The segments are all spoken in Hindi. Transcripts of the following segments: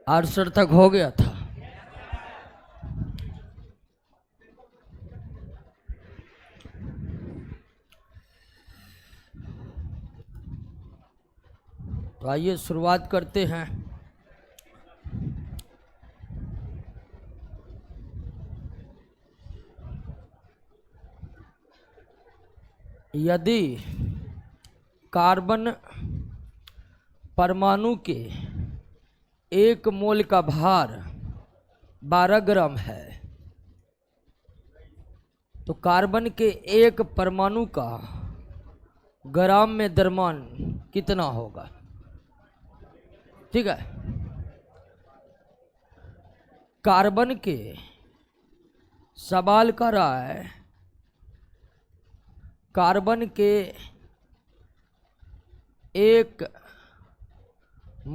आंसर तक हो गया था। तो आइए शुरुआत करते हैं। यदि कार्बन परमाणु के एक मोल का भार 12 ग्राम है, तो कार्बन के एक परमाणु का ग्राम में द्रव्यमान कितना होगा? ठीक है, कार्बन के सवाल कर रहा है, कार्बन के एक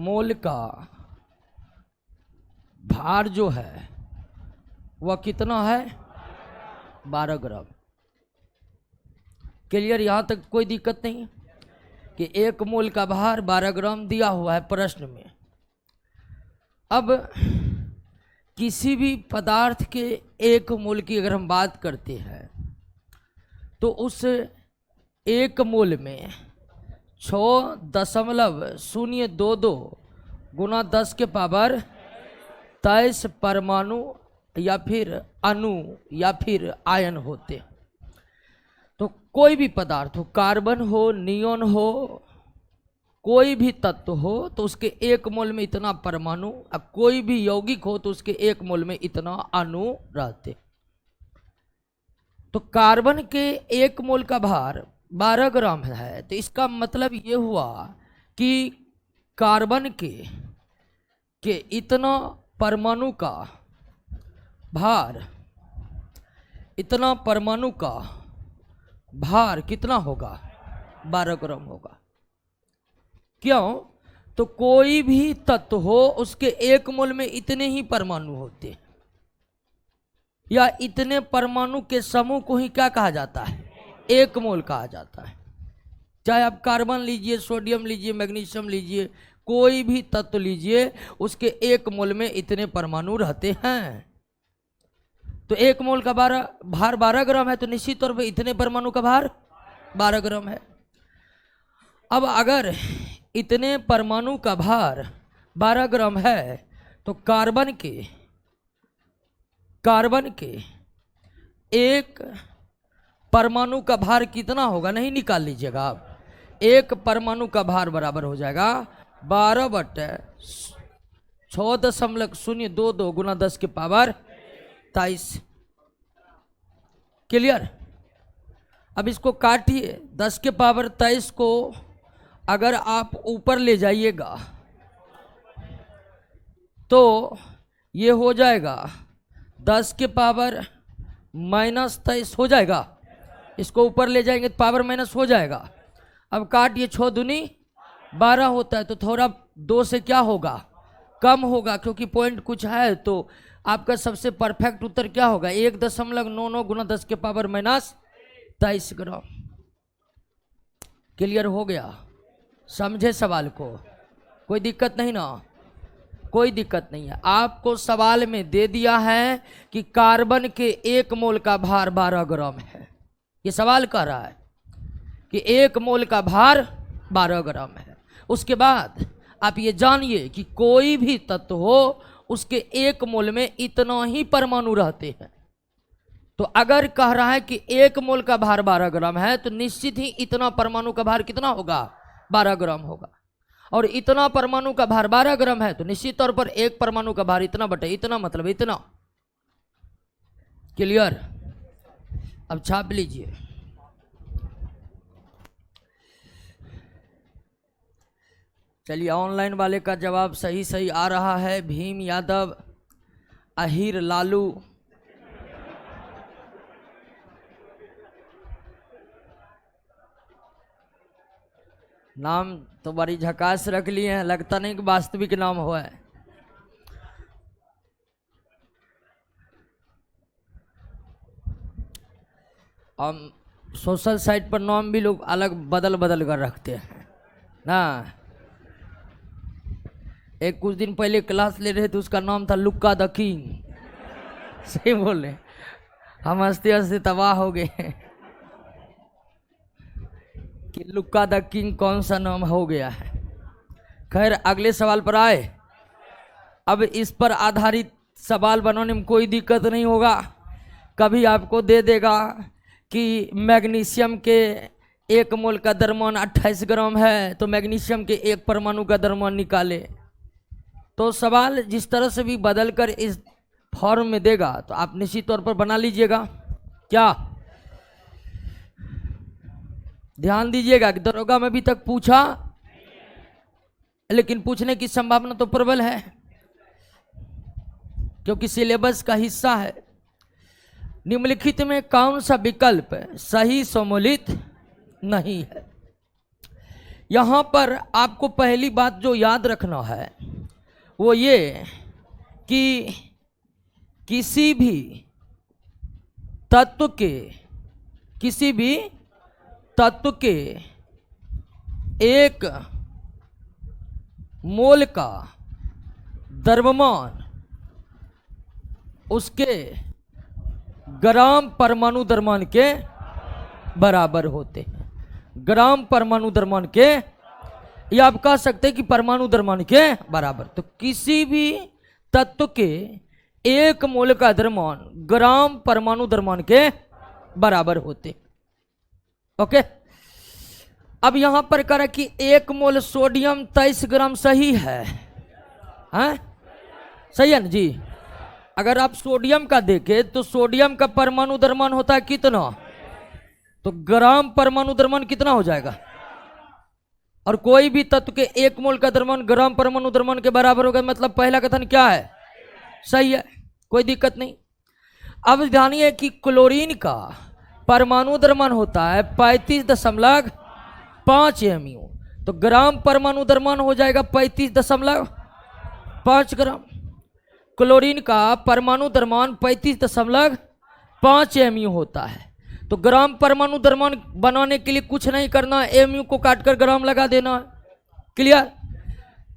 मोल का भार जो है वह कितना है? 12 ग्राम। क्लियर? यहाँ तक कोई दिक्कत नहीं है कि एक मोल का भार 12 ग्राम दिया हुआ है प्रश्न में। अब किसी भी पदार्थ के एक मोल की अगर हम बात करते हैं तो उस एक मोल में 6.022 गुना 10 के पावर 23 परमाणु या फिर अणु या फिर आयन होते। तो कोई भी पदार्थ हो, कार्बन हो, नियोन हो, कोई भी तत्व हो, तो उसके एक मोल में इतना परमाणु, अब कोई भी यौगिक हो तो उसके एक मोल में इतना अणु रहते। तो कार्बन के एक मोल का भार 12 ग्राम है, तो इसका मतलब ये हुआ कि कार्बन के इतना परमाणु का भार, इतना परमाणु का भार कितना होगा? 12 ग्राम होगा। क्यों? तो कोई भी तत्व हो उसके एक मोल में इतने ही परमाणु होते हैं, या इतने परमाणु के समूह को ही क्या कहा जाता है? एक मोल कहा जाता है। चाहे आप कार्बन लीजिए, सोडियम लीजिए, मैग्नीशियम लीजिए, कोई भी तत्व लीजिए, उसके एक मोल में इतने परमाणु रहते हैं। तो एक मोल का भार 12 ग्राम है, तो निश्चित तौर पर इतने परमाणु का भार 12 ग्राम है। अब अगर इतने परमाणु का भार 12 ग्राम है तो कार्बन के एक परमाणु का भार कितना होगा? नहीं निकाल लीजिएगा आप। एक परमाणु का भार बराबर हो जाएगा 12/6.022 गुना 10 के पावर 23। क्लियर? अब इसको काटिए। 10 के पावर 23 को अगर आप ऊपर ले जाइएगा तो ये हो जाएगा 10 के पावर -23 हो जाएगा। इसको ऊपर ले जाएंगे तो पावर माइनस हो जाएगा। अब काटिए, 6 दूनी 12 होता है, तो थोड़ा 2 से क्या होगा? कम होगा, क्योंकि पॉइंट कुछ है। तो आपका सबसे परफेक्ट उत्तर क्या होगा? 1.99 गुना 10 के पावर -23 ग्राम। क्लियर हो गया? समझे सवाल को? कोई दिक्कत नहीं ना? कोई दिक्कत नहीं है। आपको सवाल में दे दिया है कि कार्बन के एक मोल का भार 12 ग्राम है। ये सवाल कह रहा है कि एक मोल का भार 12 ग्राम है। उसके बाद आप ये जानिए कि कोई भी तत्व हो उसके एक मोल में इतना ही परमाणु रहते हैं। तो अगर कह रहा है कि एक मोल का भार 12 ग्राम है, तो निश्चित ही इतना परमाणु का भार कितना होगा? 12 ग्राम होगा। और इतना परमाणु का भार 12 ग्राम है, तो निश्चित तौर पर एक परमाणु का भार इतना बटे इतना, मतलब इतना। क्लियर? अब छाप लीजिए। चलिए, ऑनलाइन वाले का जवाब सही सही आ रहा है। भीम यादव, अहिर लालू, नाम तो बड़ी झकास रख लिए हैं, लगता नहीं कि वास्तविक नाम हुआ है। हम सोशल साइट पर नाम भी लोग अलग बदल बदल कर रखते हैं ना। एक कुछ दिन पहले क्लास ले रहे थे, उसका नाम था लुक्का द किंग। सही बोले, हम हंसते हंसते तबाह हो गए कि लुक्का द किंग कौन सा नाम हो गया है। खैर अगले सवाल पर आए। अब इस पर आधारित सवाल बनाने में कोई दिक्कत नहीं होगा। कभी आपको दे देगा कि मैग्नीशियम के 1 मोल का द्रव्यमान 28 ग्राम है, तो मैग्नीशियम के 1 परमाणु का द्रव्यमान निकाले। तो सवाल जिस तरह से भी बदल कर इस फॉर्म में देगा तो आप निश्चित तौर पर बना लीजिएगा। क्या ध्यान दीजिएगा कि दरोगा में अभी तक पूछा, लेकिन पूछने की संभावना तो प्रबल है क्योंकि सिलेबस का हिस्सा है। निम्नलिखित में कौन सा विकल्प सही सम्मिलित नहीं है? यहां पर आपको पहली बात जो याद रखना है वो ये कि किसी भी तत्व के 1 मोल का द्रव्यमान उसके ग्राम परमाणु द्रव्यमान के बराबर होते हैं। ग्राम परमाणु द्रव्यमान के, या आप कह सकते हैं कि परमाणु द्रव्यमान के बराबर। तो किसी भी तत्व के 1 मोल का द्रव्यमान ग्राम परमाणु द्रव्यमान के बराबर होते। ओके, अब यहां पर करें कि 1 मोल सोडियम 23 ग्राम सही है, हैं? सही है ना जी। अगर आप सोडियम का देखें तो सोडियम का परमाणु द्रव्यमान होता है कितना, तो ग्राम परमाणु द्रव्यमान कितना हो जाएगा। और कोई भी तत्व के 1 मोल का द्रव्यमान ग्राम परमाणु द्रव्यमान के बराबर होगा, मतलब पहला कथन क्या है, सही है, कोई दिक्कत नहीं। अब ध्यानिए कि क्लोरीन का परमाणु द्रव्यमान होता है 35.5 mu, तो ग्राम परमाणु द्रव्यमान हो जाएगा 35.5 ग्राम। क्लोरीन का परमाणु द्रव्यमान 35.5 mu होता है। तो ग्राम परमाणु द्रव्यमान बनाने के लिए कुछ नहीं करना, mu को काटकर ग्राम लगा देना है। क्लियर?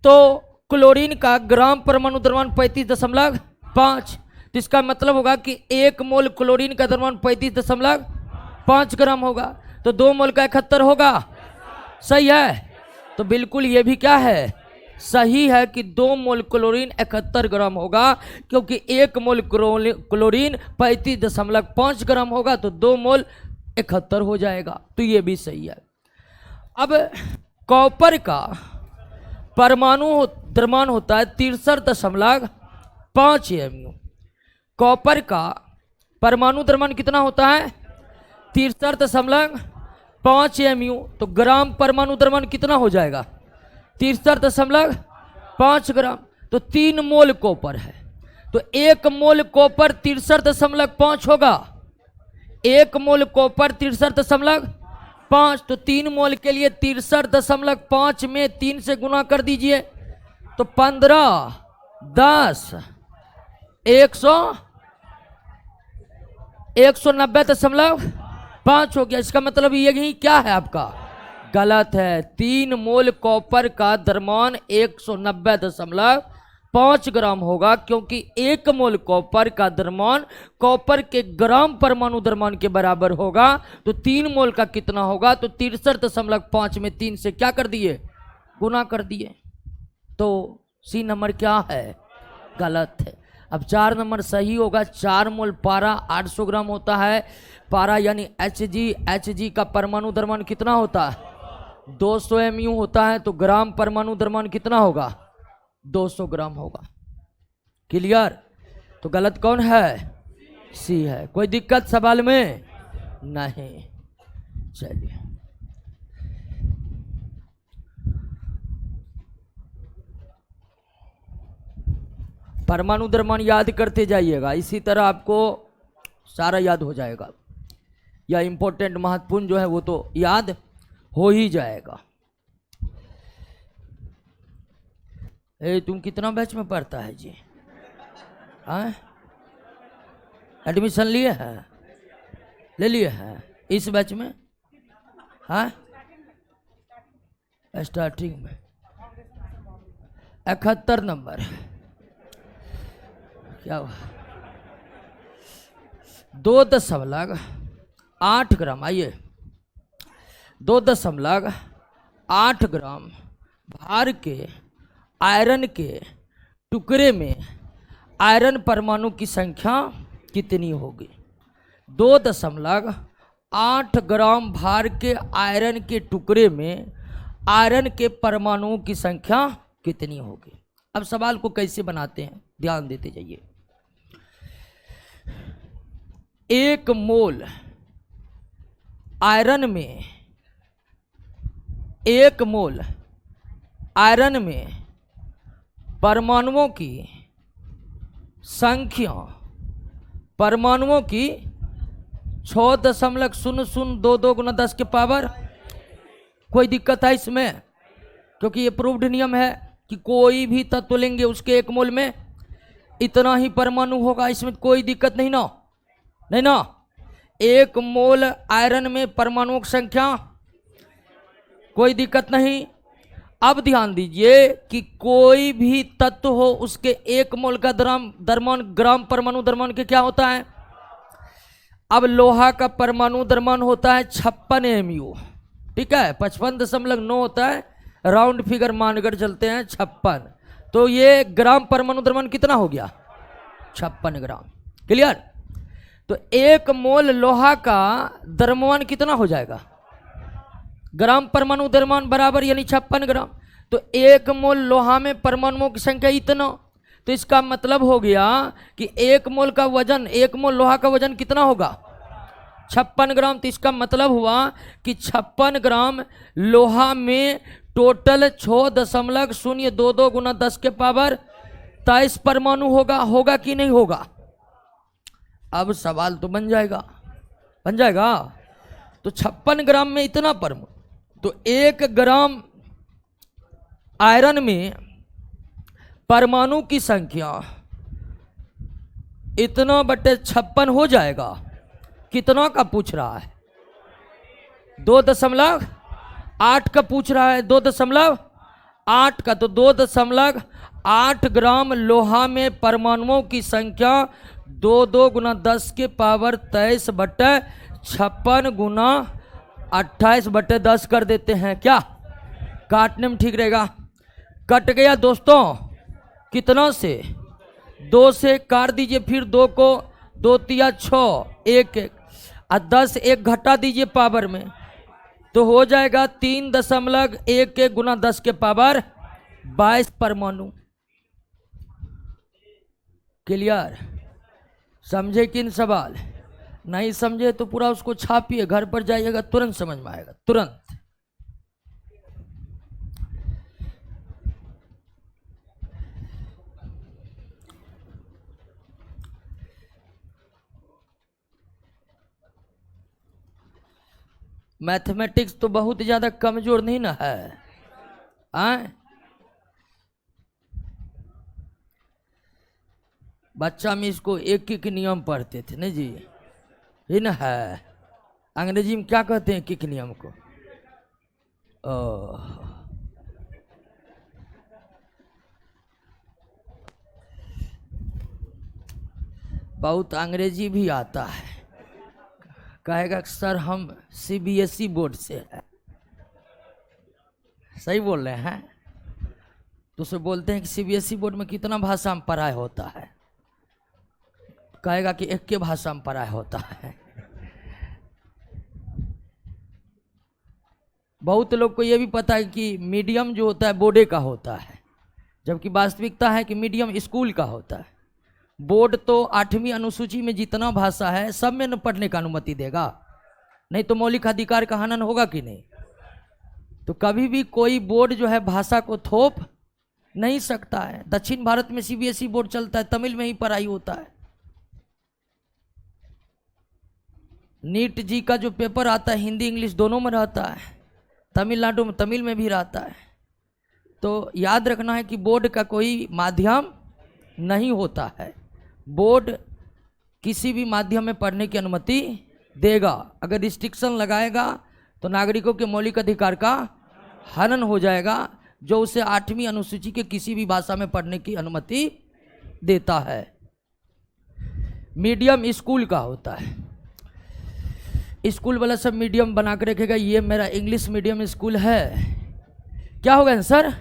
तो क्लोरीन का ग्राम परमाणु द्रव्यमान 35.5, तो इसका मतलब होगा कि 1 मोल क्लोरीन का द्रव्यमान 35.5 ग्राम होगा, तो 2 मोल का 71 होगा। सही है, तो बिल्कुल ये भी क्या है, सही है कि 2 मोल क्लोरीन 71 ग्राम होगा, क्योंकि 1 मोल क्लोरीन 35.5 ग्राम होगा, तो 2 मोल 71 हो जाएगा। तो ये भी सही है। अब कॉपर का परमाणु द्रव्यमान होता है 63.5 mu। कॉपर का परमाणु द्रव्यमान कितना होता है, 63.5 mu, तो ग्राम परमाणु द्रव्यमान कितना हो जाएगा, 63.5 ग्राम। तो 3 मोल कॉपर है, तो 1 मोल कॉपर 63.5 होगा। 1 मोल कॉपर 63.5, तो 3 मोल के लिए 63.5 में 3 से गुना कर दीजिए, तो 15, 10, 190.5 हो गया। इसका मतलब यही क्या है आपका, गलत है। 3 मोल कॉपर का द्रव्यमान 190.5 ग्राम होगा, क्योंकि 1 मोल कॉपर का द्रव्यमान कॉपर के ग्राम परमाणु द्रव्यमान के बराबर होगा। तो 3 मोल का कितना होगा, तो 63.5 में 3 से क्या कर दिए, गुना कर दिए। तो सी नंबर क्या है, गलत है। अब 4 नंबर सही होगा। 4 मोल पारा 800 ग्राम होता है। पारा यानी Hg का परमाणु द्रव्यमान कितना होता है, 200 mu होता है, तो ग्राम परमाणु द्रव्यमान कितना होगा, 200 ग्राम होगा। क्लियर? तो गलत कौन है, सी है। कोई दिक्कत सवाल में नहीं। चलिए परमाणु द्रव्यमान याद करते जाइएगा, इसी तरह आपको सारा याद हो जाएगा, या इंपॉर्टेंट महत्वपूर्ण जो है वो तो याद हो ही जाएगा। तुम कितना बैच में पढ़ता है जी, हाँ? एडमिशन लिए हैं, ले लिए हैं इस बैच में, हाँ? स्टार्टिंग में 71 नंबर। क्या हुआ? 2.8 ग्राम। आइए, 2.8 ग्राम भार के आयरन के टुकड़े में आयरन परमाणु की संख्या कितनी होगी? 2.8 ग्राम भार के आयरन के टुकड़े में आयरन के परमाणुओं की संख्या कितनी होगी? अब सवाल को कैसे बनाते हैं, ध्यान देते जाइए। 1 मोल आयरन में, 1 मोल आयरन में परमाणुओं की संख्या, परमाणुओं की 6.0022 गुना 10 के पावर। कोई दिक्कत है इसमें? क्योंकि ये प्रूव्ड नियम है कि कोई भी तत्व लेंगे उसके 1 मोल में इतना ही परमाणु होगा, इसमें कोई दिक्कत नहीं ना, नहीं ना। 1 मोल आयरन में परमाणुओं की संख्या, कोई दिक्कत नहीं। अब ध्यान दीजिए कि कोई भी तत्व हो उसके 1 मोल का द्रव्यमान ग्राम परमाणु द्रव्यमान के क्या होता है? अब लोहा का परमाणु द्रव्यमान होता है 56 mu, ठीक है, 55.9 होता है, राउंड फिगर मानकर चलते हैं 56। तो ये ग्राम परमाणु द्रव्यमान कितना हो गया? 56 ग्राम। क्लियर? तो 1 मोल लोहा का द्रव्यमान कितना हो जाएगा? ग्राम परमाणु द्रव्यमान बराबर यानी 56 ग्राम। तो 1 मोल लोहा में परमाणुओं की संख्या इतना, तो इसका मतलब हो गया कि 1 मोल का वजन, 1 मोल लोहा का वजन कितना होगा? 56 ग्राम। तो इसका मतलब हुआ कि 56 ग्राम लोहा में टोटल 6.022 गुना 10 के पावर 23 परमाणु होगा। होगा कि नहीं होगा? अब सवाल तो बन जाएगा, बन जाएगा। तो 56 ग्राम में इतना परमाणु, तो 1 ग्राम आयरन में परमाणु की संख्या इतना बटे 56 हो जाएगा। कितना का पूछ रहा है? 2.8 का पूछ रहा है, 2.8 का। तो 2.8 ग्राम लोहा में परमाणुओं की संख्या 2 गुना 10 के पावर 23 बटे 56 गुना 28 बटे 10 कर देते हैं। क्या काटने में ठीक रहेगा? कट गया दोस्तों, कितना से? 2 से काट दीजिए, फिर 2 को 2 तिया 6, 1 1 और 10 1 घटा दीजिए पावर में, तो हो जाएगा 3.11 गुना 10 के पावर 22 परमाणु। क्लियर? समझे कि इन सवाल? नहीं समझे तो पूरा उसको छापिए, घर पर जाइएगा, तुरंत समझ में आएगा, तुरंत। मैथमेटिक्स तो बहुत ज्यादा कमजोर नहीं ना है, आए? बच्चा में इसको एक नियम पढ़ते थे ना जी, ही ना है। अंग्रेजी में क्या कहते हैं एक नियम को? बहुत अंग्रेजी भी आता है, कहेगा सर हम CBSE बोर्ड से है। सही बोल रहे हैं? तो उसे बोलते हैं कि CBSE बोर्ड में कितना भाषा में पढ़ाई होता है? कहेगा कि एक के भाषा में पढ़ाई होता है। बहुत लोग को यह भी पता है कि मीडियम जो होता है बोर्डे का होता है, जबकि वास्तविकता है कि मीडियम स्कूल का होता है। बोर्ड तो 8वीं अनुसूची में जितना भाषा है सब में न पढ़ने का अनुमति देगा, नहीं तो मौलिक अधिकार का हनन होगा कि नहीं? तो कभी भी कोई बोर्ड जो है भाषा को थोप नहीं सकता है। दक्षिण भारत में CBSE बोर्ड चलता है, तमिल में ही पढ़ाई होता है। नीट जी का जो पेपर आता है हिंदी इंग्लिश दोनों में रहता है, तमिलनाडु में तमिल में भी रहता है। तो याद रखना है कि बोर्ड का कोई माध्यम नहीं होता है। बोर्ड किसी भी माध्यम में पढ़ने की अनुमति देगा। अगर रिस्ट्रिक्शन लगाएगा तो नागरिकों के मौलिक अधिकार का हनन हो जाएगा। जो उसे 8वीं अनुसूची के किसी भी भाषा में पढ़ने की अनुमति देता है। मीडियम स्कूल का होता है, स्कूल वाला सब मीडियम बना के रखेगा, ये मेरा इंग्लिश मीडियम स्कूल है, क्या होगा आंसर?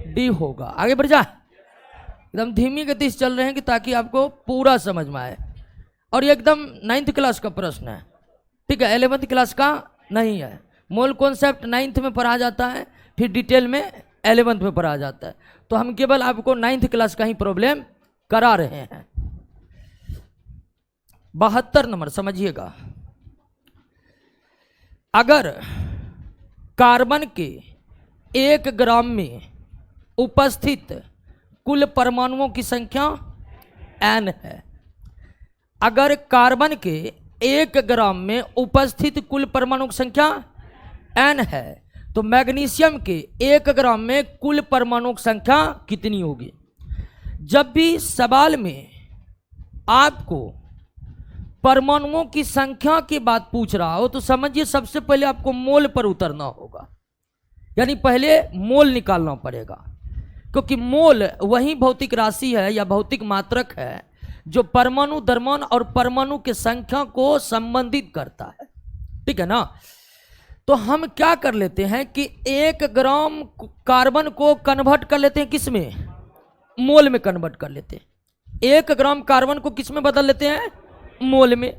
डी होगा। आगे बढ़ जा, एकदम धीमी गति से चल रहे हैं कि ताकि आपको पूरा समझ में आए। और ये एकदम 9th क्लास का प्रश्न है, ठीक है, 11th क्लास का नहीं है। मोल कॉन्सेप्ट 9th में पढ़ा जाता है, फिर डिटेल में 11th में पढ़ा जाता है, तो हम केवल आपको 9th क्लास का ही प्रॉब्लम करा रहे हैं। 72 नंबर समझिएगा, अगर कार्बन के 1 ग्राम में उपस्थित कुल परमाणुओं की संख्या n है, अगर कार्बन के 1 ग्राम में उपस्थित कुल परमाणुओं की संख्या n है, तो मैग्नीशियम के 1 ग्राम में कुल परमाणुओं की संख्या कितनी होगी? जब भी सवाल में आपको परमाणुओं की संख्या की बात पूछ रहा हो तो समझिए सबसे पहले आपको मोल पर उतरना होगा, यानी पहले मोल निकालना पड़ेगा, क्योंकि मोल वही भौतिक राशि है या भौतिक मात्रक है जो परमाणु द्रव्यमान और परमाणु की संख्या को संबंधित करता है, ठीक है ना। तो हम क्या कर लेते हैं कि 1 ग्राम कार्बन को कन्वर्ट कर लेते हैं, किस में? मोल में कन्वर्ट कर लेते हैं। 1 ग्राम कार्बन को किस में बदल लेते हैं? मोल में।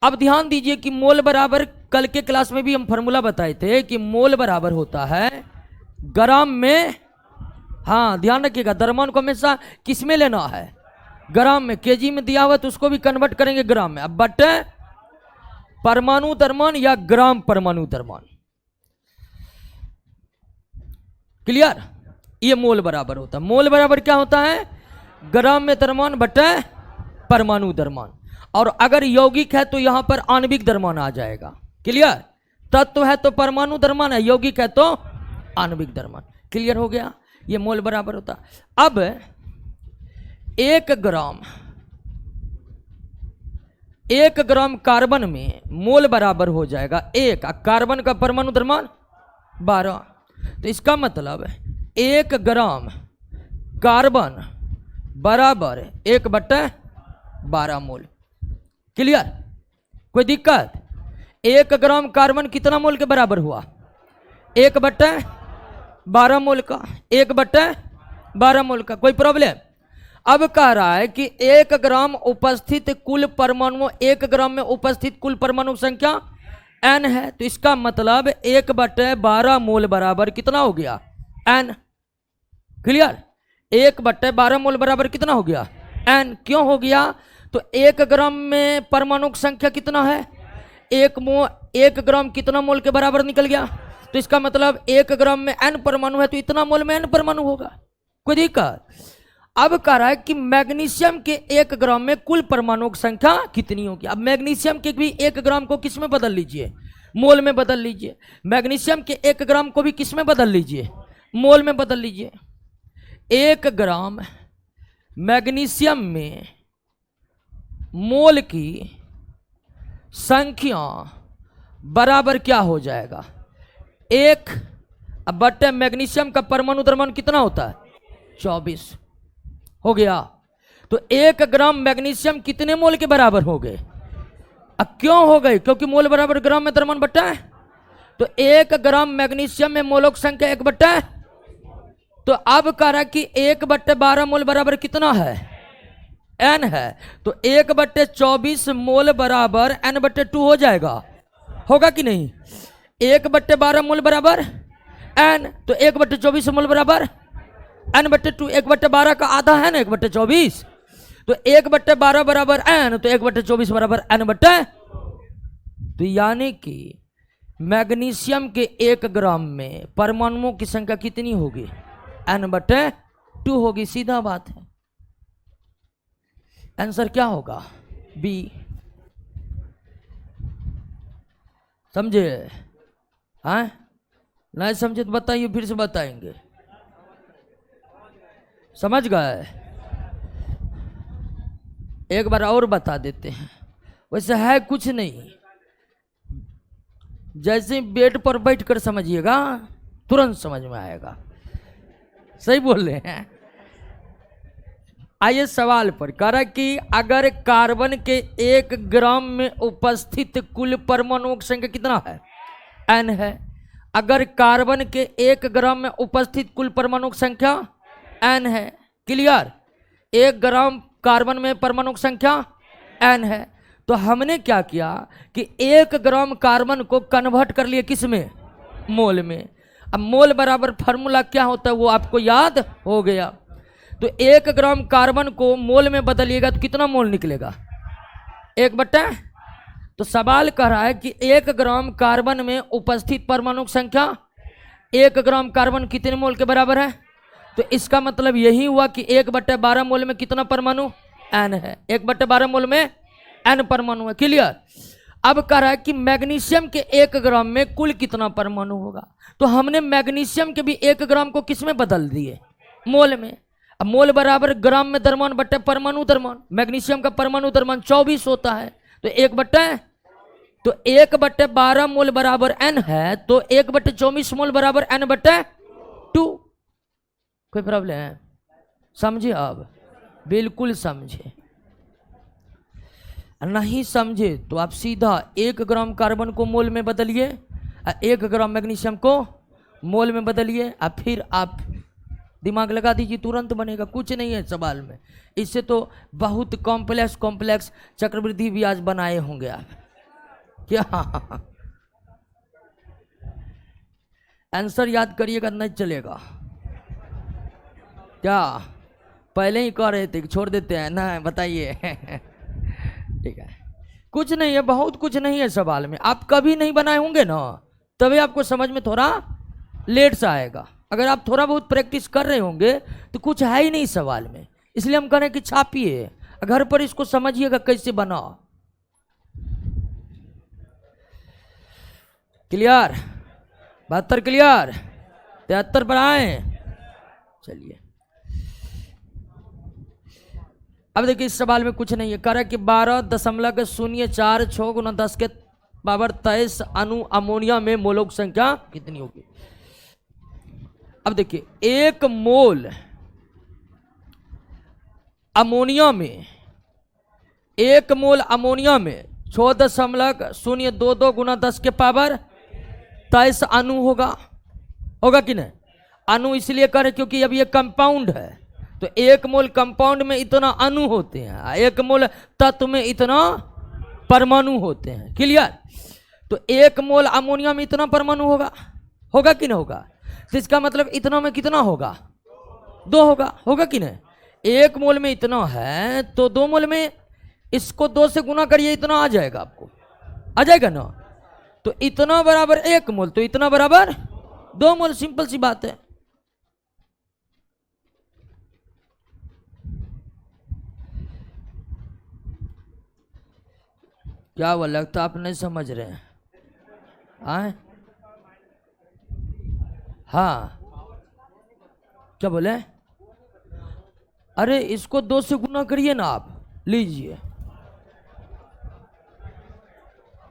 अब ध्यान दीजिए कि मोल बराबर, कल के क्लास में भी हम फॉर्मूला बताए थे कि मोल बराबर होता है ग्राम में, हाँ ध्यान रखिएगा, द्रव्यमान को हमेशा किस में लेना है? ग्राम में। केजी में दिया हुआ तो उसको भी कन्वर्ट करेंगे ग्राम में। अब बटे परमाणु द्रव्यमान या ग्राम परमाणु द्रव्यमान, क्लियर? ये मोल बराबर होता है। मोल बराबर क्या होता है? ग्राम में द्रव्यमान बटे परमाणु द्रव्यमान। और अगर यौगिक है तो यहां पर आणविक द्रव्यमान आ जाएगा, क्लियर? तत्व है तो परमाणु द्रव्यमान है, यौगिक है तो आणविक द्रव्यमान। क्लियर हो गया? ये मोल बराबर होता है। अब 1 ग्राम कार्बन में मोल बराबर हो जाएगा 1, कार्बन का परमाणु द्रव्यमान 12। तो इसका मतलब 1 ग्राम कार्बन बराबर 1/12 मोल। क्लियर? कोई दिक्कत? 1 ग्राम कार्बन कितना मोल के बराबर हुआ? 1/12 मोल का, 1/12 मोल का। कोई प्रॉब्लम? अब कह रहा है कि 1 ग्राम उपस्थित कुल परमाणु, 1 ग्राम में उपस्थित कुल परमाणु संख्या n है, तो इसका मतलब 1/12 मोल बराबर कितना हो गया? n। क्लियर? 1/12 मोल बराबर कितना हो गया? n। क्यों हो गया? तो 1 ग्राम में परमाणु की संख्या कितना है? 1 ग्राम कितना मोल के बराबर निकल गया? तो इसका मतलब 1 ग्राम में n परमाणु है तो इतना मोल में n परमाणु होगा। कोई दिक्कत? अब कह रहा है कि मैग्नीशियम के 1 ग्राम में कुल परमाणुओं की संख्या कितनी होगी। अब मैग्नीशियम के भी 1 ग्राम को किस में बदल लीजिए? मोल में बदल लीजिए। मैग्नीशियम के 1 ग्राम को भी किस में बदल लीजिए? मोल में बदल लीजिए। 1 ग्राम मैग्नीशियम में मोल की संख्या बराबर क्या हो जाएगा? 1 बटे मैग्नीशियम का परमाणु द्रव्यमान कितना होता है? 24 हो गया। तो 1 ग्राम मैग्नीशियम कितने मोल के बराबर हो गए? अब क्यों हो गए? क्योंकि मोल बराबर ग्राम में द्रव्यमान बटा है। तो 1 ग्राम मैग्नीशियम में मोलों की संख्या 1 बटा है। तो अब कह रहा है कि 1/12 मोल बराबर कितना है? n है। तो 1/24 मोल बराबर n/2 हो जाएगा, होगा कि नहीं? 1/12 मोल बराबर n, तो 1/24 मोल बराबर n/2। 1/12 का आधा है ना 1/24, तो 1/12 बराबर n, तो 1/24 बराबर n/। तो यानी कि मैग्नीशियम के 1 ग्राम में परमाणुओं की संख्या कितनी होगी? n/2 होगी। सीधा बात है। आंसर क्या होगा? बी। समझे? हाँ, नहीं समझे तो बताइए, फिर से बताएंगे। समझ गए? एक बार और बता देते हैं। वैसे है कुछ नहीं, जैसे बेड पर बैठकर समझिएगा तुरंत समझ में आएगा। सही बोल रहे हैं। आइए सवाल पर कह रहा कि अगर कार्बन के 1 ग्राम में उपस्थित कुल परमाणुओं की संख्या कितना है? n है। अगर कार्बन के 1 ग्राम में उपस्थित कुल परमाणु की संख्या n है। क्लियर? 1 ग्राम कार्बन में परमाणु की संख्या n है। तो हमने क्या किया कि 1 ग्राम कार्बन को कन्वर्ट कर लिए किस में? मोल में। अब मोल बराबर फार्मूला क्या होता है वो आपको याद हो गया। तो 1 ग्राम कार्बन को मोल में बदलिएगा तो कितना मोल निकलेगा? 1/। तो सवाल कह रहा है कि 1 ग्राम कार्बन में उपस्थित परमाणु की संख्या 1 ग्राम कार्बन कितने मोल के बराबर है? तो इसका मतलब यही हुआ कि 1/12 मोल में कितना परमाणु? n है। 1/12 मोल में n परमाणु है। क्लियर? अब कह रहा है कि मैग्नीशियम के 1 ग्राम में कुल कितना परमाणु होगा? तो हमने मैग्नीशियम के भी 1 ग्राम को किस में बदल दिए? मोल में। अब मोल बराबर ग्राम में द्रव्यमान बट्टे परमाणु द्रव्यमान। मैग्नीशियम का परमाणु द्रव्यमान 24 होता है। तो 1/12 मोल बराबर n है। तो 1/24 मोल बराबर n/2। कोई प्रॉब्लम है? समझे? अब बिल्कुल समझे। नहीं समझे तो आप सीधा 1 ग्राम कार्बन को मोल में बदलिए, 1 ग्राम मैग्नीशियम को मोल में बदलिए, और फिर आप दिमाग लगा दीजिए, तुरंत बनेगा। कुछ नहीं है सवाल में। इससे तो बहुत कॉम्प्लेक्स चक्रवृद्धि भी आज बनाए होंगे आप। क्या आंसर याद करिएगा, नहीं चलेगा क्या? पहले ही कह रहे थे कि छोड़ देते हैं ना, बताइए। ठीक है, कुछ नहीं है, बहुत कुछ नहीं है सवाल में। आप कभी नहीं बनाए होंगे ना, तभी आपको समझ में थोड़ा लेट से आएगा। अगर आप थोड़ा बहुत प्रैक्टिस कर रहे होंगे तो कुछ है ही नहीं सवाल में। इसलिए हम कह रहे हैं कि छापिए, घर पर इसको समझिएगा कैसे बना। क्लियर? 72 क्लियर? 73 पर आए। चलिए अब देखिए, इस सवाल में कुछ नहीं है। कह रहा है कि 12.046 × 10⁻23 अणु अमोनिया में मोलों की संख्या कितनी होगी? अब देखिए, 1 मोल अमोनिया में 6.022 × 10⁻23 अणु होगा कि नहीं? अणु इसलिए करें क्योंकि अब ये कंपाउंड है। तो 1 मोल कंपाउंड में इतना अणु होते हैं, 1 मोल तत्व में इतना परमाणु होते हैं। क्लियर? तो 1 मोल अमोनिया में इतना परमाणु होगा कि नहीं होगा? तो इसका मतलब इतना में कितना होगा? 2 होगा कि नहीं? 1 मोल में इतना है तो 2 मोल में इसको 2 से गुना करिए, इतना आ जाएगा, आपको आ जाएगा ना। तो इतना बराबर 1 मोल, तो इतना बराबर 2 मोल। सिंपल सी बात है। क्या वो लगता आप नहीं समझ रहे हैं? आए? हाँ, क्या बोले? अरे इसको 2 से गुना करिए ना, आप लीजिए,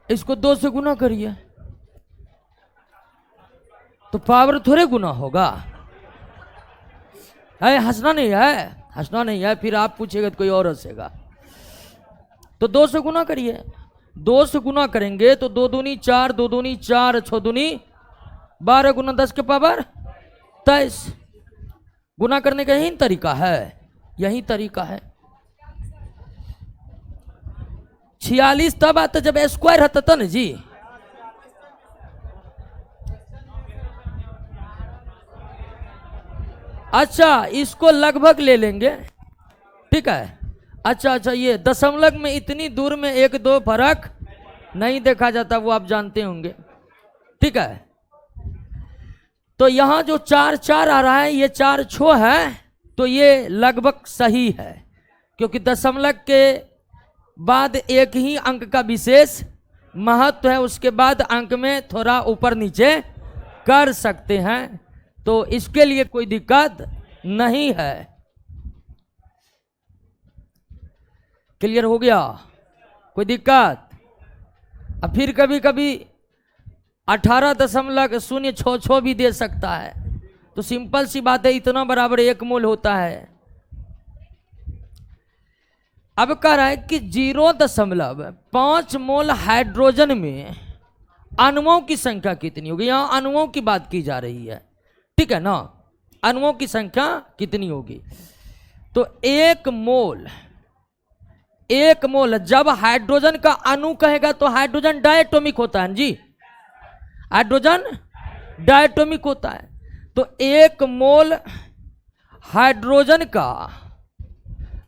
इसको 2 से गुना करिए तो पावर थोड़े गुना होगा। हंसना नहीं है, फिर आप पूछेगा तो कोई और हंसेगा। तो 2 से गुना करिए। 2 से गुना करेंगे तो 2 दूनी 4, 2 दूनी 4, 6 दूनी 12 × 10⁻23। गुना करने का यही तरीका है। 46 तब आता जब स्क्वायर होता था ना जी। अच्छा, इसको लगभग ले लेंगे, ठीक है। अच्छा, ये दशमलव में इतनी दूर में 1-2 फर्क नहीं देखा जाता, वो आप जानते होंगे, ठीक है। तो यहां जो 4 आ रहा है, ये 4 छो है, तो ये लगभग सही है, क्योंकि दशमलव के बाद एक ही अंक का विशेष महत्व है, उसके बाद अंक में थोड़ा ऊपर नीचे कर सकते हैं, तो इसके लिए कोई दिक्कत नहीं है। क्लियर हो गया? कोई दिक्कत? अब फिर कभी कभी 18.066 भी दे सकता है। तो सिंपल सी बात है, इतना बराबर 1 मोल होता है। अब कह रहा है कि 0.5 मोल हाइड्रोजन में अणुओं की संख्या कितनी होगी। यहां अणुओं की बात की जा रही है, ठीक है ना। अणुओं की संख्या कितनी होगी, तो 1 मोल जब हाइड्रोजन का अणु कहेगा तो हाइड्रोजन डायटोमिक होता है जी, हाइड्रोजन डायटोमिक होता है। तो 1 मोल हाइड्रोजन का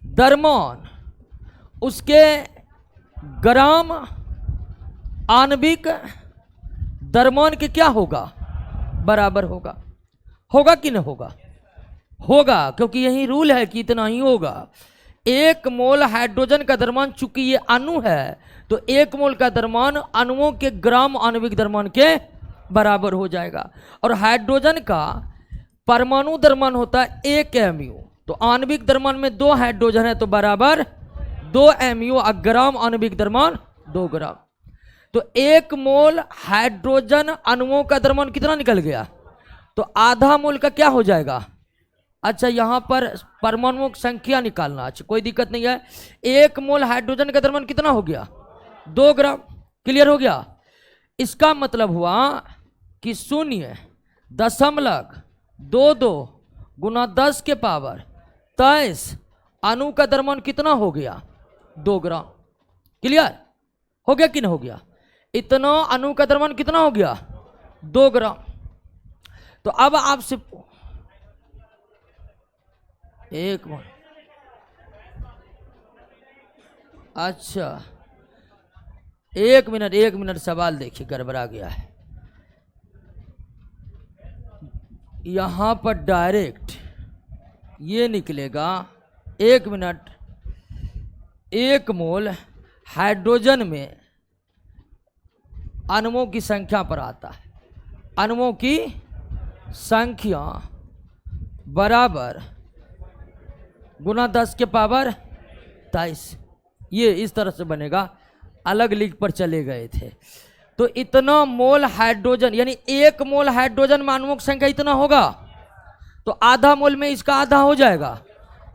द्रव्यमान उसके ग्राम आणविक द्रव्यमान के क्या होगा, बराबर होगा। होगा कि नहीं होगा, होगा, क्योंकि यही रूल है कि इतना ही होगा। 1 मोल हाइड्रोजन का द्रव्यमान, चूंकि ये अणु है तो 1 मोल का द्रव्यमान अणुओं के ग्राम आणविक द्रव्यमान के बराबर हो जाएगा। और हाइड्रोजन का परमाणु द्रव्यमान होता है 1 mu, तो आणविक द्रव्यमान में 2 हाइड्रोजन है तो बराबर 2 mu, ग्राम आणविक द्रव्यमान 2 ग्राम। तो 1 मोल हाइड्रोजन अणुओं का द्रव्यमान कितना निकल गया, तो आधा मोल का क्या हो जाएगा। अच्छा, यहां पर परमाणुओं की संख्या निकालना, अच्छा कोई दिक्कत नहीं है। 1 मोल हाइड्रोजन का द्रव्यमान कितना हो गया, 2 ग्राम। क्लियर हो गया। इसका मतलब हुआ कि 0.22 गुना 10 के पावर 23 अणु का द्रव्यमान कितना हो गया, 2 ग्राम। क्लियर हो गया कि नहीं हो गया। इतना अणु का द्रव्यमान कितना हो गया, 2 ग्राम। तो अब आपसे एक मिनट, अच्छा 1 मिनट सवाल देखिए, गड़बड़ा गया है। यहां पर डायरेक्ट ये निकलेगा 1 मिनट, 1 मोल हाइड्रोजन में अणुओं की संख्या पर आता है। अणुओं की संख्या बराबर गुना 10 के पावर 23, ये इस तरह से बनेगा। अलग लिख पर चले गए थे। तो इतना मोल हाइड्रोजन, यानी 1 मोल हाइड्रोजन में अणुओं की संख्या इतना होगा, तो आधा मोल में इसका आधा हो जाएगा।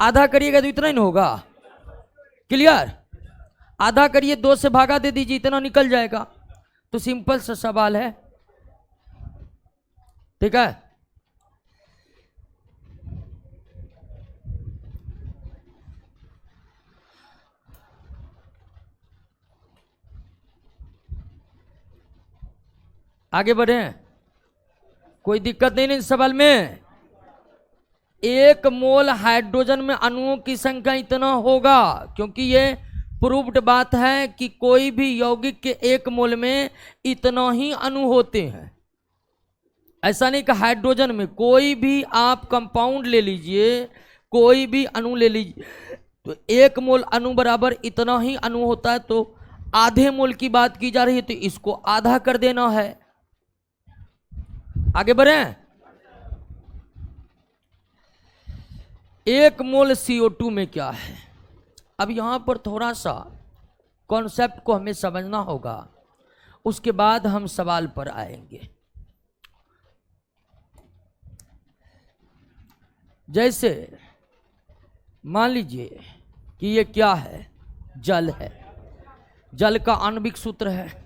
आधा करिएगा तो इतना ही होगा। क्लियर, आधा करिए, 2 से भागा दे दीजिए, इतना निकल जाएगा। तो सिंपल सा सवाल है, ठीक है। आगे बढ़े, कोई दिक्कत नहीं इस सवाल में। 1 मोल हाइड्रोजन में अणुओं की संख्या इतना होगा, क्योंकि ये प्रूव्ड बात है कि कोई भी यौगिक के 1 मोल में इतना ही अणु होते हैं। ऐसा नहीं कि हाइड्रोजन में कोई भी आप कंपाउंड ले लीजिए, कोई भी अणु ले लीजिए, तो 1 मोल अणु बराबर इतना ही अणु होता है। तो आधे मोल की बात की जा रही है, तो इसको आधा कर देना है। आगे बढ़े, 1 मोल CO2 में क्या है। अब यहां पर थोड़ा सा कॉन्सेप्ट को हमें समझना होगा, उसके बाद हम सवाल पर आएंगे। जैसे मान लीजिए कि ये क्या है, जल है। जल का आणविक सूत्र है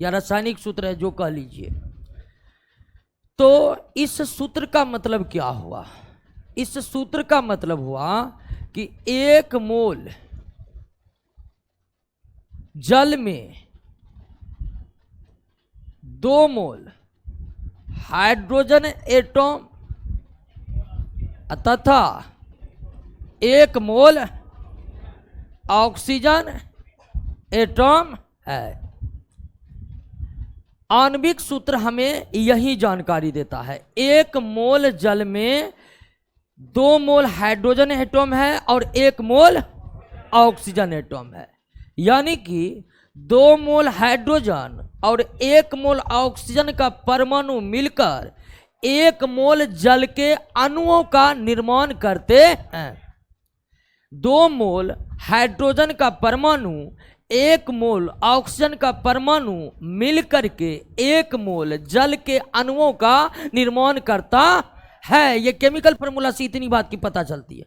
या रासायनिक सूत्र है, जो कह लीजिए। तो इस सूत्र का मतलब क्या हुआ, इस सूत्र का मतलब हुआ कि 1 मोल जल में 2 मोल हाइड्रोजन एटम तथा 1 मोल ऑक्सीजन एटम है। आणविक सूत्र हमें यही जानकारी देता है। 1 मोल जल में 2 मोल हाइड्रोजन एटम है और 1 मोल ऑक्सीजन एटम है। यानी कि 2 मोल हाइड्रोजन और 1 मोल ऑक्सीजन का परमाणु मिलकर 1 मोल जल के अणुओं का निर्माण करते हैं। 2 मोल हाइड्रोजन का परमाणु एक मोल ऑक्सीजन का परमाणु मिल करके एक मोल जल के अणुओं का निर्माण करता है। ये केमिकल फॉर्मूला से इतनी बात की पता चलती है।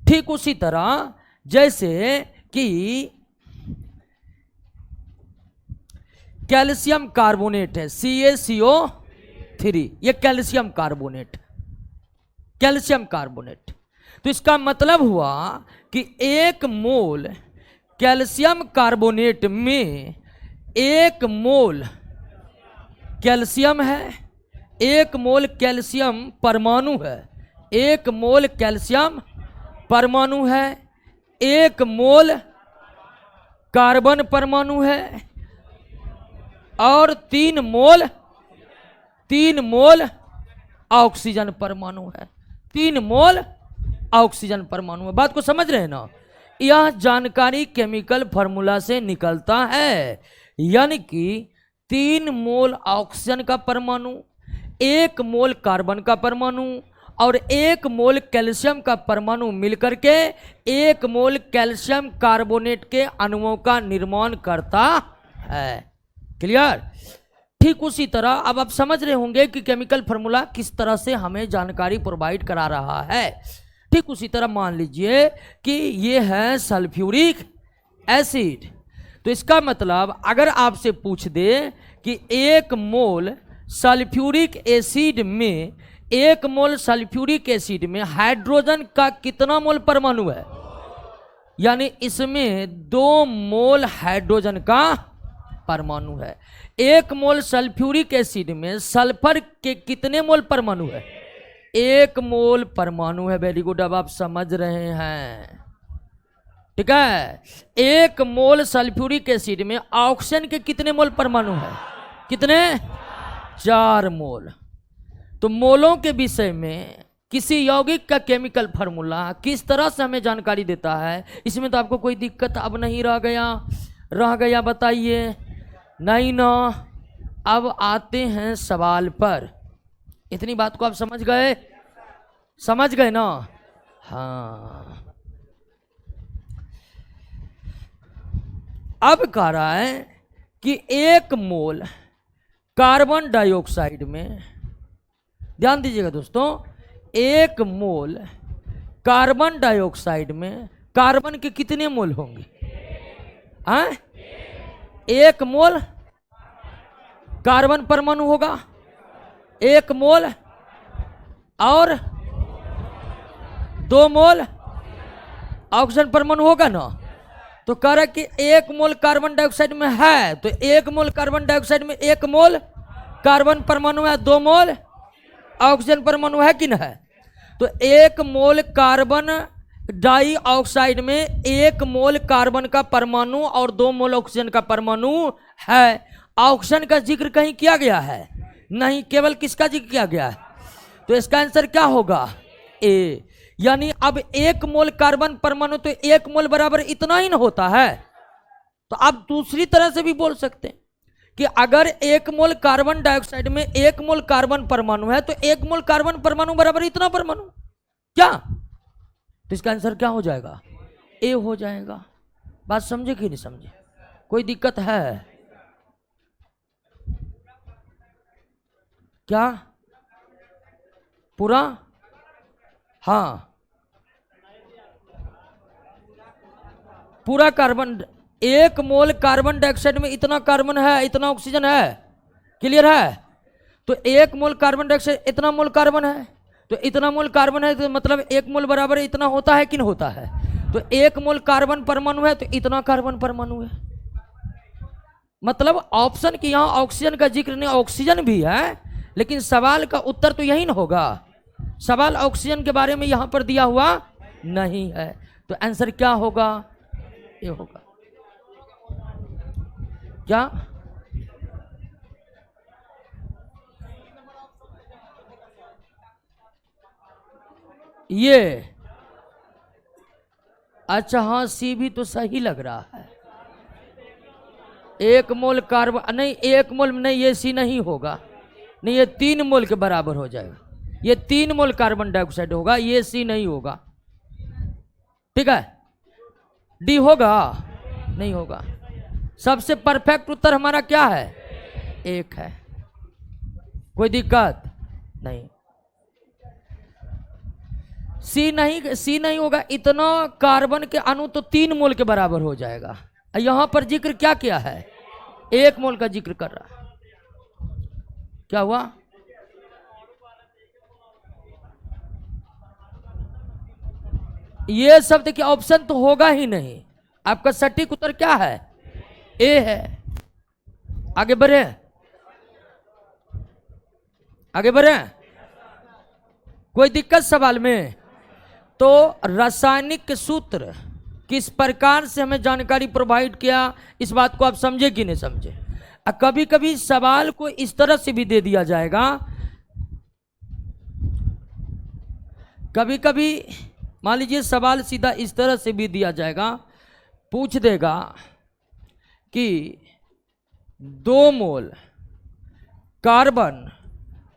ठीक उसी तरह जैसे कि कैल्शियम कार्बोनेट है CaCO3, ये कैल्शियम कार्बोनेट, कैल्शियम कार्बोनेट। तो इसका मतलब हुआ कि एक मोल कैल्शियम कार्बोनेट में एक मोल कैल्शियम है, एक मोल कैल्शियम परमाणु है, एक मोल कैल्शियम परमाणु है, एक मोल कार्बन परमाणु है और तीन मोल ऑक्सीजन परमाणु है। 3 मोल ऑक्सीजन परमाणु है। बात को समझ रहे हैं ना? यह जानकारी केमिकल फार्मूला से निकलता है। यानी कि 3 मोल ऑक्सीजन का परमाणु, 1 मोल कार्बन का परमाणु और 1 मोल कैल्शियम का परमाणु मिलकर के 1 मोल कैल्शियम कार्बोनेट के अणुओं का निर्माण करता है। क्लियर? ठीक उसी तरह अब आप समझ रहे होंगे कि केमिकल फार्मूला किस तरह से हमें जानकारी प्रोवाइड करा रहा है। ठीक उसी तरह मान लीजिए कि ये है सल्फ्यूरिक एसिड। तो इसका मतलब अगर आपसे पूछ दे कि 1 मोल सल्फ्यूरिक एसिड में 1 मोल सल्फ्यूरिक एसिड में हाइड्रोजन का कितना मोल परमाणु है, यानी इसमें 2 मोल हाइड्रोजन का परमाणु है। 1 मोल सल्फ्यूरिक एसिड में सल्फर के कितने मोल परमाणु है? 1 मोल परमाणु है। वेरी गुड, अब आप समझ रहे हैं। ठीक है, 1 मोल सल्फ्यूरिक एसिड में ऑक्सीजन के कितने मोल परमाणु है? कितने? 4 मोल। तो मोलों के विषय में किसी यौगिक का केमिकल फार्मूला किस तरह से हमें जानकारी देता है, इसमें तो आपको कोई दिक्कत अब नहीं रह गया बताइए? नहीं ना। अब आते हैं सवाल पर। इतनी बात को आप समझ गए ना? हाँ। अब कह रहा है कि 1 मोल कार्बन डाइऑक्साइड में, ध्यान दीजिएगा दोस्तों, 1 मोल कार्बन डाइऑक्साइड में कार्बन के कितने मोल होंगे? 1 मोल कार्बन परमाणु होगा, 1 मोल और 2 मोल ऑक्सीजन परमाणु होगा ना। तो कह रहा है कि 1 मोल कार्बन डाइऑक्साइड में है, तो 1 मोल कार्बन डाइऑक्साइड में 1 मोल कार्बन परमाणु है, 2 मोल ऑक्सीजन परमाणु है कि न है? तो 1 मोल कार्बन डाइऑक्साइड में 1 मोल कार्बन का परमाणु और 2 मोल ऑक्सीजन का परमाणु है। ऑक्सीजन का जिक्र कहीं किया गया है? नहीं, केवल किसका जिक्र किया गया है? तो इसका आंसर क्या होगा? ए। यानी अब 1 मोल कार्बन परमाणु तो 1 मोल बराबर इतना ही न होता है। तो आप दूसरी तरह से भी बोल सकते हैं कि अगर 1 मोल कार्बन डाइऑक्साइड में 1 मोल कार्बन परमाणु है तो 1 मोल कार्बन परमाणु बराबर इतना परमाणु, क्या? तो इसका आंसर क्या हो जाएगा? ए हो जाएगा। बात समझे कि नहीं समझे? कोई दिक्कत है क्या? पूरा? हाँ, पूरा कार्बन, 1 मोल कार्बन डाइऑक्साइड में इतना कार्बन है, इतना ऑक्सीजन है। क्लियर है? तो 1 मोल कार्बन डाइऑक्साइड, इतना मोल कार्बन है, तो इतना मोल कार्बन है, तो मतलब 1 मोल बराबर इतना होता है कि नहीं होता है? तो 1 मोल कार्बन परमाणु है तो इतना कार्बन परमाणु है। मतलब ऑप्शन की यहां ऑक्सीजन का जिक्र नहीं, ऑक्सीजन भी है, लेकिन सवाल का उत्तर तो यही ना होगा। सवाल ऑक्सीजन के बारे में यहां पर दिया हुआ नहीं है। तो आंसर क्या होगा? ये होगा। क्या? ये अच्छा, हाँ, सी भी तो सही लग रहा है। 1 मोल कार्बन नहीं, 1 मोल नहीं, ये सी नहीं होगा। नहीं, ये 3 मोल के बराबर हो जाएगा। ये 3 मोल कार्बन डाइऑक्साइड होगा, ये सी नहीं होगा। ठीक है, डी होगा। नहीं होगा। सबसे परफेक्ट उत्तर हमारा क्या है? एक है। कोई दिक्कत नहीं। सी नहीं होगा। इतना कार्बन के अणु तो 3 मोल के बराबर हो जाएगा। यहां पर जिक्र क्या किया है? 1 मोल का जिक्र कर रहा है। क्या हुआ? ये सब देखिए ऑप्शन तो होगा ही नहीं। आपका सटीक उत्तर क्या है? ए है। आगे बढ़े, आगे बढ़े। कोई दिक्कत सवाल में? तो रासायनिक सूत्र किस प्रकार से हमें जानकारी प्रोवाइड किया, इस बात को आप समझे कि नहीं समझे? कभी कभी सवाल को इस तरह से भी दे दिया जाएगा, कभी कभी मान लीजिए सवाल सीधा इस तरह से भी दिया जाएगा, पूछ देगा कि 2 मोल कार्बन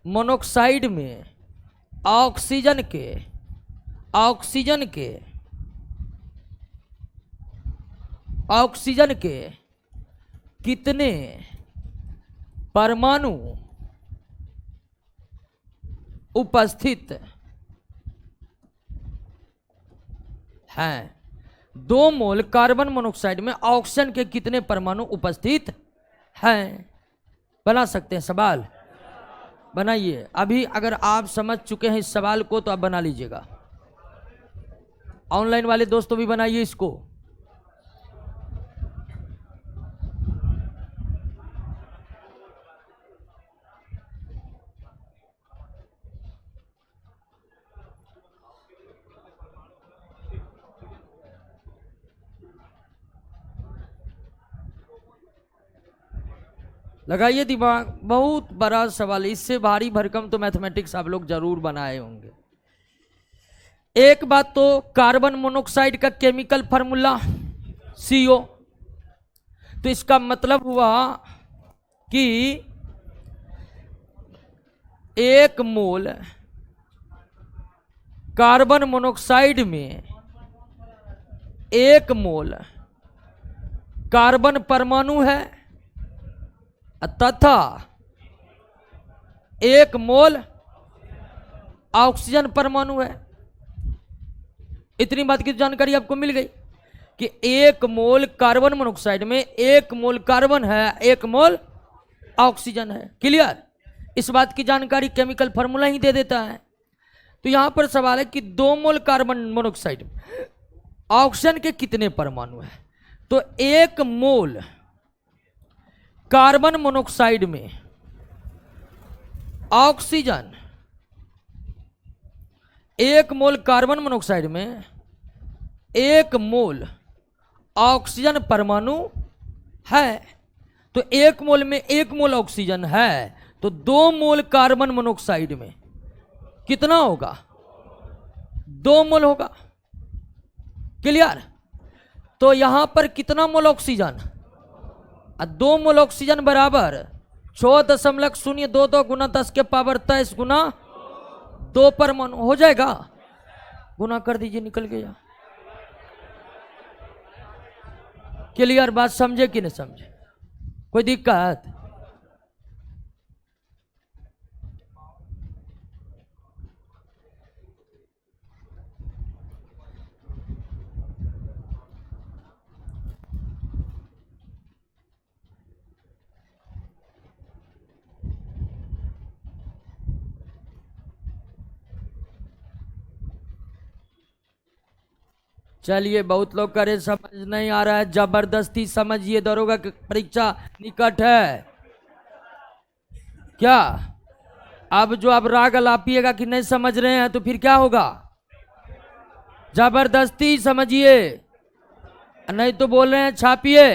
मोनोऑक्साइड में ऑक्सीजन के कितने परमाणु उपस्थित हैं? 2 मोल कार्बन मोनोऑक्साइड में ऑक्सीजन के कितने परमाणु उपस्थित हैं? बना सकते हैं सवाल? बनाइए। अभी अगर आप समझ चुके हैं इस सवाल को तो आप बना लीजिएगा। ऑनलाइन वाले दोस्तों भी बनाइए इसको। लगाइए दिमाग। बहुत बड़ा सवाल, इससे भारी भरकम तो मैथमेटिक्स आप लोग जरूर बनाए होंगे। एक बात तो कार्बन मोनोऑक्साइड का केमिकल फार्मूला CO, तो इसका मतलब हुआ कि 1 मोल कार्बन मोनोऑक्साइड में 1 मोल कार्बन परमाणु है तथा 1 मोल ऑक्सीजन परमाणु है। इतनी बात की जानकारी आपको मिल गई कि 1 मोल कार्बन मोनोऑक्साइड में 1 मोल कार्बन है, 1 मोल ऑक्सीजन है। क्लियर? इस बात की जानकारी केमिकल फार्मूला ही दे देता है। तो यहां पर सवाल है कि 2 मोल कार्बन मोनोऑक्साइड ऑक्सीजन के कितने परमाणु है? तो 1 मोल कार्बन मोनोऑक्साइड में ऑक्सीजन, 1 मोल कार्बन मोनोऑक्साइड में 1 मोल ऑक्सीजन परमाणु है। तो 1 मोल में 1 मोल ऑक्सीजन है, तो 2 मोल कार्बन मोनोऑक्साइड में कितना होगा? 2 मोल होगा। क्लियर? तो यहां पर कितना मोल ऑक्सीजन? 2 मोल ऑक्सीजन बराबर 6.022 गुना 10 के पावर 23 गुना 2 परमाणु हो जाएगा। गुना कर दीजिए, निकल गया। क्लियर? बात समझे कि नहीं समझे? कोई दिक्कत? चलिए, बहुत लोग करे समझ नहीं आ रहा है, जबरदस्ती समझिए। दरोगा की परीक्षा निकट है क्या? अब जो आप राग अलापिएगा कि नहीं समझ रहे हैं तो फिर क्या होगा? जबरदस्ती समझिए, नहीं तो बोल रहे हैं छापिए।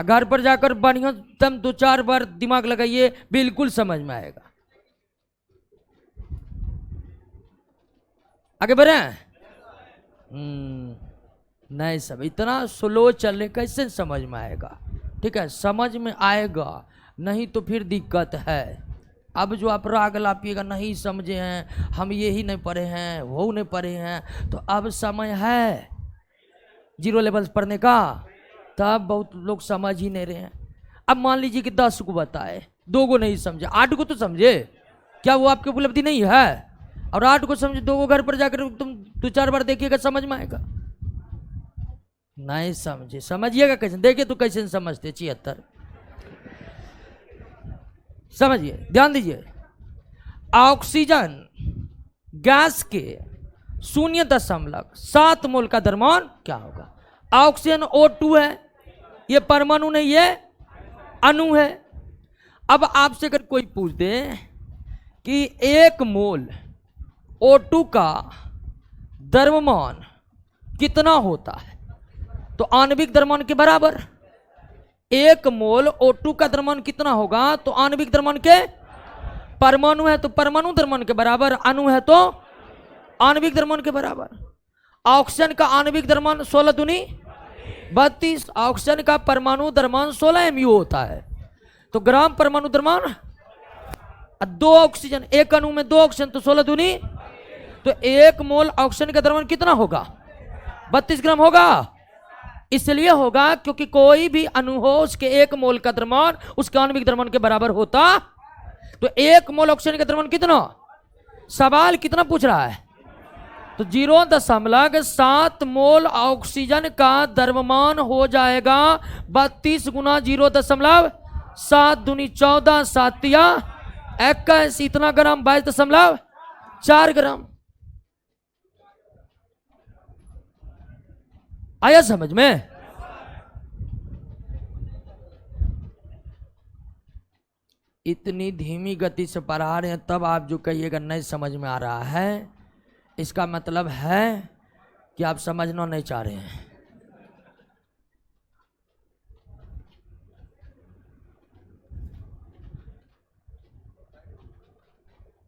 घर पर जाकर बढ़िया तुम 2-4 बार दिमाग लगाइए, बिल्कुल समझ में आएगा। आगे बढ़े? नहीं, सब इतना स्लो चलने कैसे समझ में आएगा? ठीक है, समझ में आएगा, नहीं तो फिर दिक्कत है। अब जो आप राग लापिएगा, नहीं समझे हैं, हम ये ही नहीं पढ़े हैं, वो नहीं पढ़े हैं, तो अब समय है 0 लेवल पढ़ने का। तब बहुत लोग समझ ही नहीं रहे हैं। अब मान लीजिए कि 10 को बताए, 2 को नहीं समझे, 8 को तो समझे, क्या वो आपकी उपलब्धि नहीं है? और 8 को समझे, 2 को घर पर जाकर तुम 2-4 बार देखिएगा, समझ में आएगा? नहीं समझे, समझिएगा कैसे? देखिए तो कैसे समझते 76। समझिए, ध्यान दीजिए। ऑक्सीजन गैस के 0.7 मोल का द्रव्यमान क्या होगा? ऑक्सीजन O2 है, ये परमाणु नहीं, ये अणु है। अब आपसे अगर कोई पूछ दे कि 1 मोल O2 का द्रव्यमान कितना होता है, तो आणविक द्रव्यमान के बराबर। 1 मोल O2 का द्रव्यमान कितना होगा? तो आणविक द्रव्यमान के, परमाणु है तो परमाणु द्रव्यमान के बराबर, अणु है तो आणविक द्रव्यमान के बराबर। ऑक्सीजन का आणविक द्रव्यमान 16 दूनी 32, ऑक्सीजन का परमाणु द्रव्यमान 16 mu होता है। तो ग्राम परमाणु द्रव्यमान, 2 ऑक्सीजन, 1 अणु में 2 ऑक्सीजन, तो 16 दूनी, तो 1 मोल ऑक्सीजन का द्रव्यमान कितना होगा? 32 ग्राम होगा। इसलिए होगा क्योंकि कोई भी अणु हो उसके 1 मोल का द्रव्यमान उसके आणविक द्रव्यमान के बराबर होता। तो 1 मोल ऑक्सीजन का द्रव्यमान कितना? सवाल कितना पूछ रहा है? तो 0.7 मोल ऑक्सीजन का द्रव्यमान हो जाएगा 32 गुना 0.7 दूनी 14, 7 या 21, इतना ग्राम, 22.4 ग्राम। आया समझ में? इतनी धीमी गति से पढ़ा रहे हैं, तब आप जो कहिएगा नहीं समझ में आ रहा है, इसका मतलब है कि आप समझना नहीं चाह रहे हैं।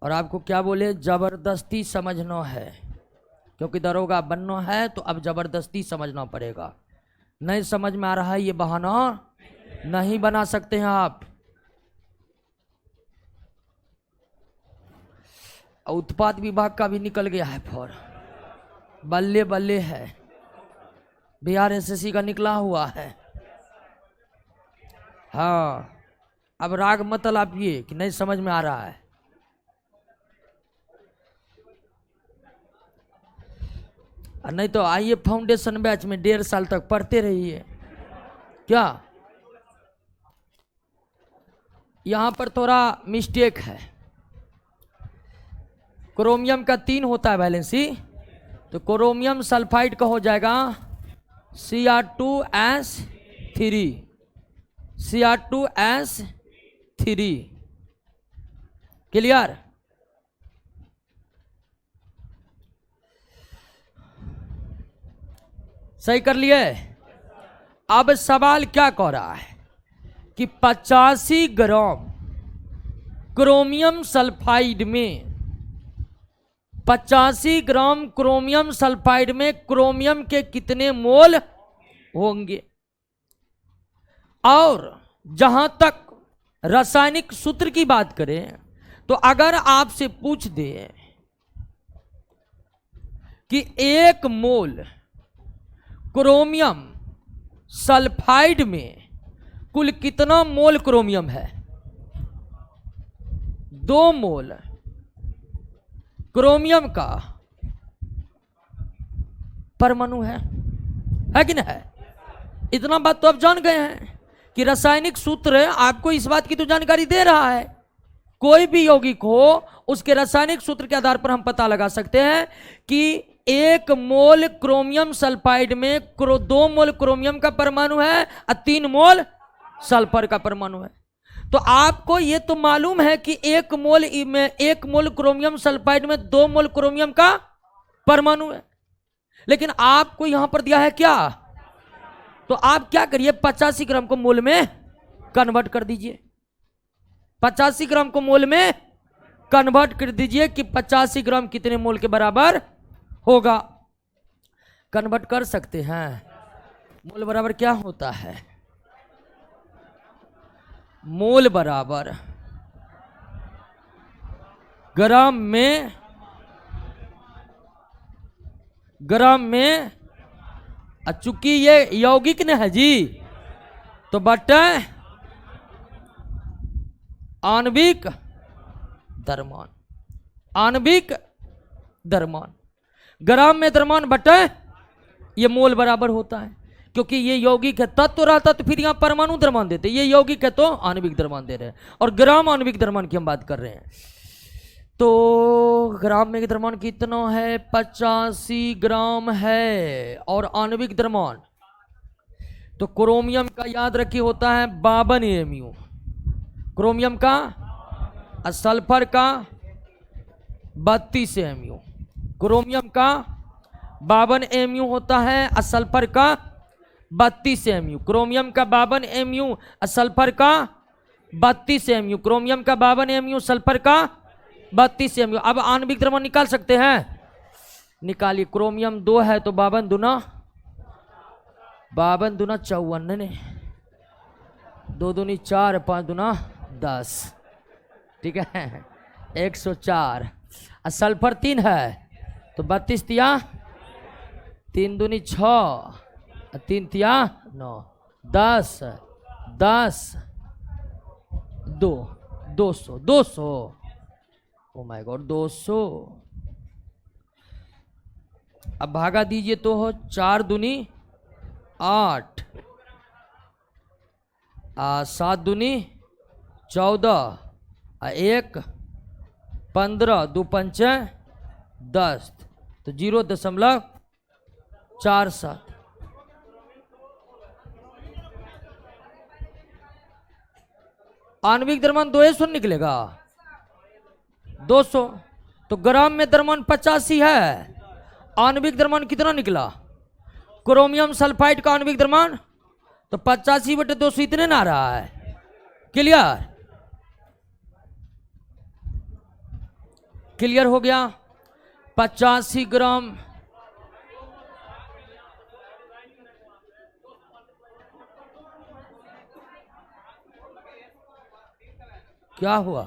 और आपको क्या बोले? जबरदस्ती समझना है, क्योंकि दरोगा बनना है तो अब जबरदस्ती समझना पड़ेगा। नहीं समझ में आ रहा है, ये बहाना नहीं बना सकते हैं आप। उत्पाद विभाग का भी निकल गया है फॉर, बल्ले बल्ले है। बिहार एसएससी का निकला हुआ है। हाँ, अब राग मत लापिए कि नहीं समझ में आ रहा है। नहीं तो आइए फाउंडेशन बैच में 1.5 साल तक पढ़ते रहिए। क्या यहां पर थोड़ा मिस्टेक है? क्रोमियम का 3 होता है वैलेंसी, तो क्रोमियम सल्फाइड का हो जाएगा Cr2s3, Cr2s3। क्लियर? सही कर लिए? अब सवाल क्या कह रहा है कि 85 ग्राम क्रोमियम सल्फाइड में, 85 ग्राम क्रोमियम सल्फाइड में क्रोमियम के कितने मोल होंगे? और जहां तक रासायनिक सूत्र की बात करें तो अगर आपसे पूछ दे कि 1 मोल क्रोमियम सल्फाइड में कुल कितना मोल क्रोमियम है? 2 मोल क्रोमियम का परमाणु है कि नहीं है? इतना बात तो आप जान गए हैं कि रासायनिक सूत्र आपको इस बात की तो जानकारी दे रहा है। कोई भी यौगिक हो उसके रासायनिक सूत्र के आधार पर हम पता लगा सकते हैं कि 1 मोल क्रोमियम सल्फाइड में 2 मोल क्रोमियम का परमाणु है और 3 मोल सल्फर का परमाणु है। तो आपको यह तो मालूम है कि 1 मोल क्रोमियम सल्फाइड में 2 मोल क्रोमियम का परमाणु है, लेकिन आपको यहां पर दिया है क्या? तो आप क्या करिए, 85 ग्राम को मोल में कन्वर्ट कर दीजिए। 85 ग्राम को मोल में कन्वर्ट कर दीजिए कि 85 ग्राम कितने मोल के बराबर होगा। कन्वर्ट कर सकते हैं। मोल बराबर क्या होता है? मोल बराबर ग्राम में और चूंकि ये यौगिक ने है जी, तो बटे आणविक द्रव्यमान, आणविक द्रव्यमान, ग्राम में द्रव्यमान बटे ये मोल बराबर होता है, क्योंकि ये यौगिक है। तत्व रहता तो फिर यहाँ परमाणु द्रव्यमान देते, ये यौगिक है तो आणविक द्रव्यमान दे रहे हैं, और ग्राम आणविक द्रव्यमान की हम बात कर रहे हैं। तो ग्राम में द्रव्यमान कितना है? 85 ग्राम है। और आणविक द्रव्यमान तो क्रोमियम का याद रखिए होता है 52 एमयू, क्रोमियम का, और सल्फर का 32 एमयू। क्रोमियम का 52 एमयू होता है और सल्फर का 32 एमयू। क्रोमियम का 52 एमयू और सल्फर का 32 एमयू। क्रोमियम का 52 एमयू, सल्फर का 32 एमयू। अब आणविक द्रव्यमान निकाल सकते हैं, निकालिए। क्रोमियम 2 है तो 52 दूना 54 ने, 2 दूनी 4, 5 दूना 10, ठीक है, 104। और सल्फर 3 है तो 32 तिया 3 दूनी 6, 3 तिया 9, 10 10 2 200 200, ओ माय गॉड 200। अब भागा दीजिए तो हो 4 दूनी 8, 7 दूनी 14, 1 15, 2 पंचे 10, तो 0.47। आणविक द्रव्यमान 200 निकलेगा, 200। तो ग्राम में द्रव्यमान 85 है, आणविक द्रव्यमान कितना निकला? क्रोमियम सल्फाइड का आणविक द्रव्यमान तो 85/200 इतने ना आ रहा है। क्लियर? क्लियर हो गया? 85 ग्राम क्या हुआ?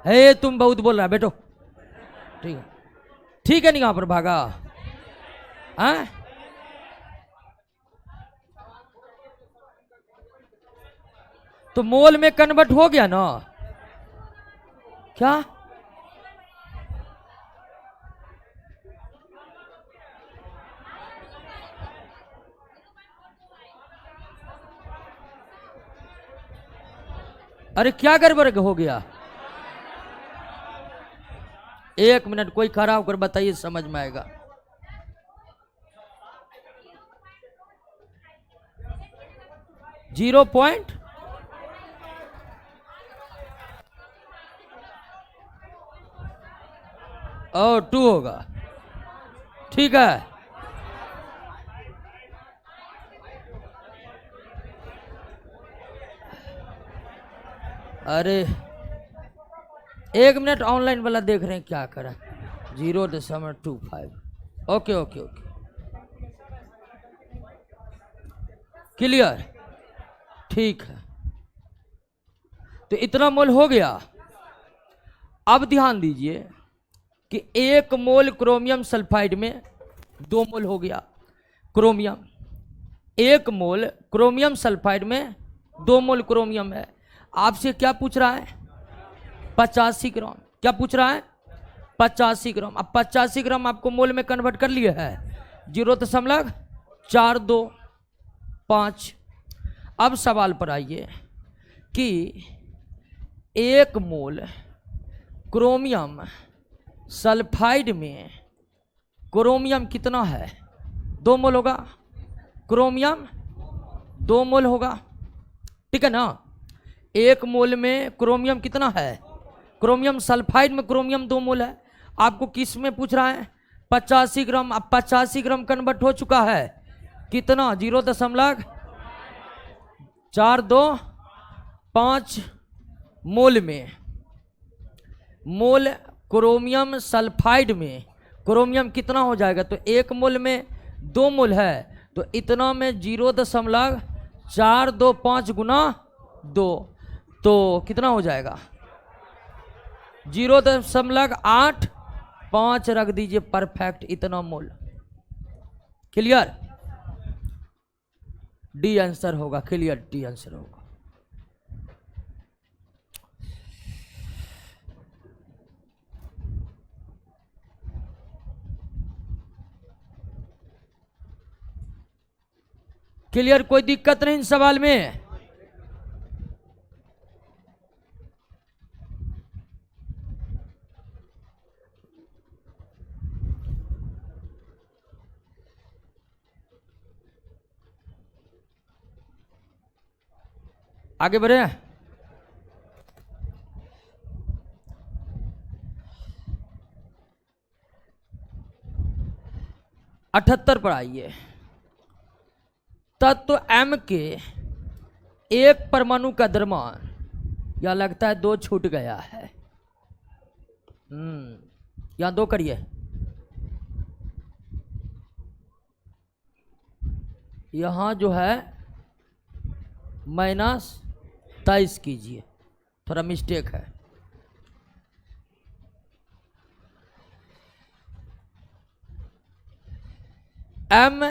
हे तुम बहुत बोल रहा है, बैठो। ठीक है, ठीक है, नहीं कहां पर भागा? हैं? तो मोल में कन्वर्ट हो गया ना? क्या? अरे क्या गड़बड़ हो गया? 1 मिनट, कोई खड़ा होकर बताइए, समझ में आएगा। जीरो पॉइंट और 2 होगा, ठीक है। अरे 1 मिनट, ऑनलाइन वाला देख रहे हैं क्या करा। 0.25, ओके ओके ओके, क्लियर, ठीक है। तो इतना मोल हो गया। अब ध्यान दीजिए कि 1 मोल क्रोमियम सल्फाइड में 2 मोल हो गया क्रोमियम। 1 मोल क्रोमियम सल्फाइड में 2 मोल क्रोमियम है। आपसे क्या पूछ रहा है? 85 ग्राम। क्या पूछ रहा है? 85 ग्राम। अब 85 ग्राम आपको मोल में कन्वर्ट कर लिए है, 0.425। अब सवाल पर आइए कि 1 मोल क्रोमियम सल्फाइड में क्रोमियम कितना है? 2 मोल होगा। क्रोमियम 2 मोल होगा, ठीक है ना? 1 मोल में क्रोमियम कितना है? क्रोमियम सल्फाइड में क्रोमियम 2 मोल है। आपको किस में पूछ रहा है? 85 ग्राम। अब 85 ग्राम कन्वर्ट हो चुका है कितना? 0.425 मोल में। मोल क्रोमियम सल्फाइड में क्रोमियम कितना हो जाएगा? तो 1 मोल में 2 मोल है, तो इतना में 0.425 गुना 2, तो कितना हो जाएगा? 0.825 5 रख दीजिए, परफेक्ट, इतना मोल। क्लियर? डी आंसर होगा। क्लियर? डी आंसर होगा। क्लियर? कोई दिक्कत नहीं इन सवाल में? आगे बढ़े। 78 पर आइए। तत्व M के एक परमाणु का द्रव्यमान, या लगता है 2 छूट गया है। यहां 2 करिए, यहां जो है -23 कीजिए, थोड़ा मिस्टेक है। M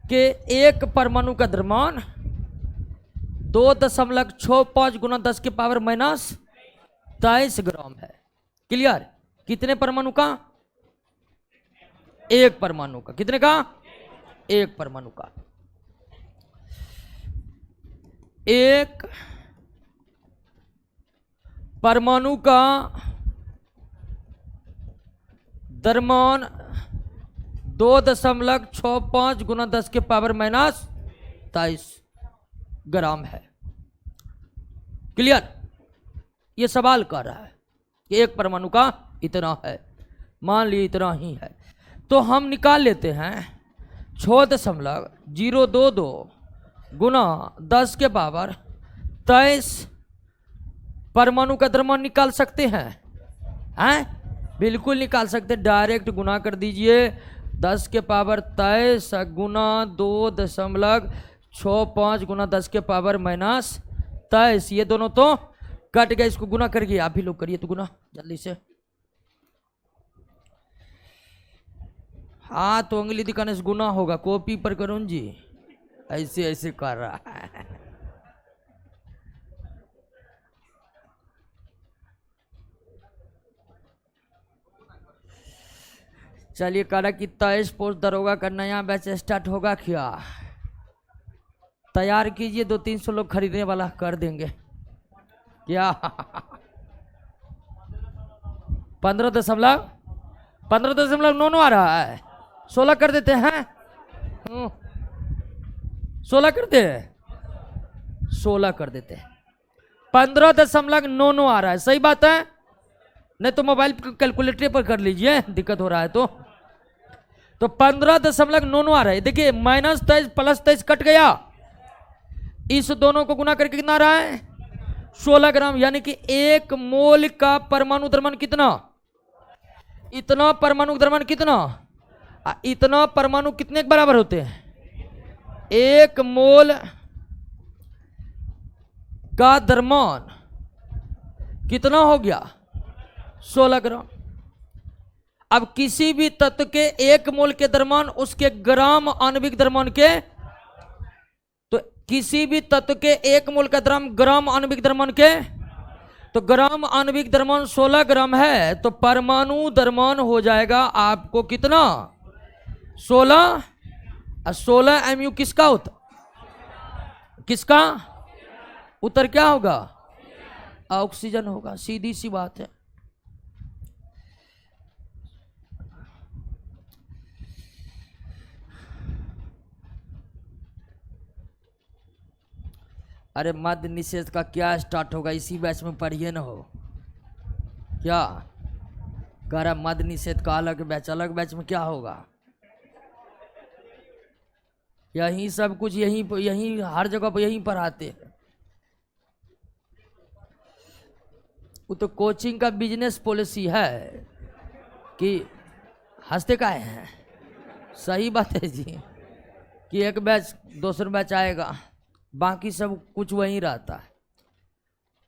के एक परमाणु का द्रव्यमान 2.65 गुना 10 के पावर -23 ग्राम है। क्लियर? कितने परमाणु का? एक परमाणु का। कितने का? एक परमाणु का। एक परमाणु का द्रव्यमान 2.65 गुना 10 के पावर -23 ग्राम है। क्लियर? ये सवाल कर रहा है कि एक परमाणु का इतना है, मान लीजिए इतना ही है, तो हम निकाल लेते हैं 6.022 गुना 10 के पावर 23 परमाणु का द्रव्यमान निकाल सकते हैं? बिल्कुल निकाल सकते। डायरेक्ट गुना कर दीजिए, 10 के पावर 23 गुना 2.65 गुना 10 के पावर -23, ये दोनों तो कट गए, इसको गुना करिए। आप ही लोग करिए तो गुना जल्दी से। हाँ तो उंगली दिखाने से गुना होगा, कॉपी पर करुण जी ऐसे ऐसे कर रहा है। चलिए, करा कि 23 पोस्ट दरोगा का नया बैच स्टार्ट होगा क्या? तैयार कीजिए, 200-300 लोग खरीदने वाला कर देंगे क्या? 15.99 आ रहा है। 16 कर देते हैं। 16 करते हैं, 16 कर देते हैं। 15.99 आ रहा है। सही बात है? नहीं तो मोबाइल कैलकुलेटर पर कर लीजिए, दिक्कत हो रहा है तो 15.99 आ रहा है। देखिए -23 + 23 कट गया, इस दोनों को गुना करके कितना आ रहा है? 16 ग्राम। यानी कि 1 मोल का परमाणु द्रव्यमान कितना? इतना परमाणु द्रव्यमान कितना? इतना परमाणु कितने के बराबर होते हैं? 1 मोल का द्रव्यमान कितना हो गया? 16 ग्राम। अब किसी भी तत्व के 1 मोल के द्रव्यमान उसके ग्राम आणविक द्रव्यमान के, तो किसी भी तत्व के 1 मोल का ग्राम आणविक द्रव्यमान के, तो ग्राम आणविक द्रव्यमान 16 ग्राम है, तो परमाणु द्रव्यमान हो जाएगा आपको कितना? 16। 16 mu किसका होता? किसका? उत्तर क्या होगा? ऑक्सीजन होगा। सीधी सी बात है। अरे मद्य निषेध का क्या स्टार्ट होगा? इसी बैच में पढ़िए न हो क्या? कह रहा मद्य निषेध का अलग बैच में क्या होगा? यही सब कुछ यही हर जगह पर यही पढ़ाते हैं। वो तो कोचिंग का बिजनेस पॉलिसी है कि हंसते का है। सही बात है जी, कि एक बैच दूसरा बैच आएगा, बाकी सब कुछ वहीं रहता है।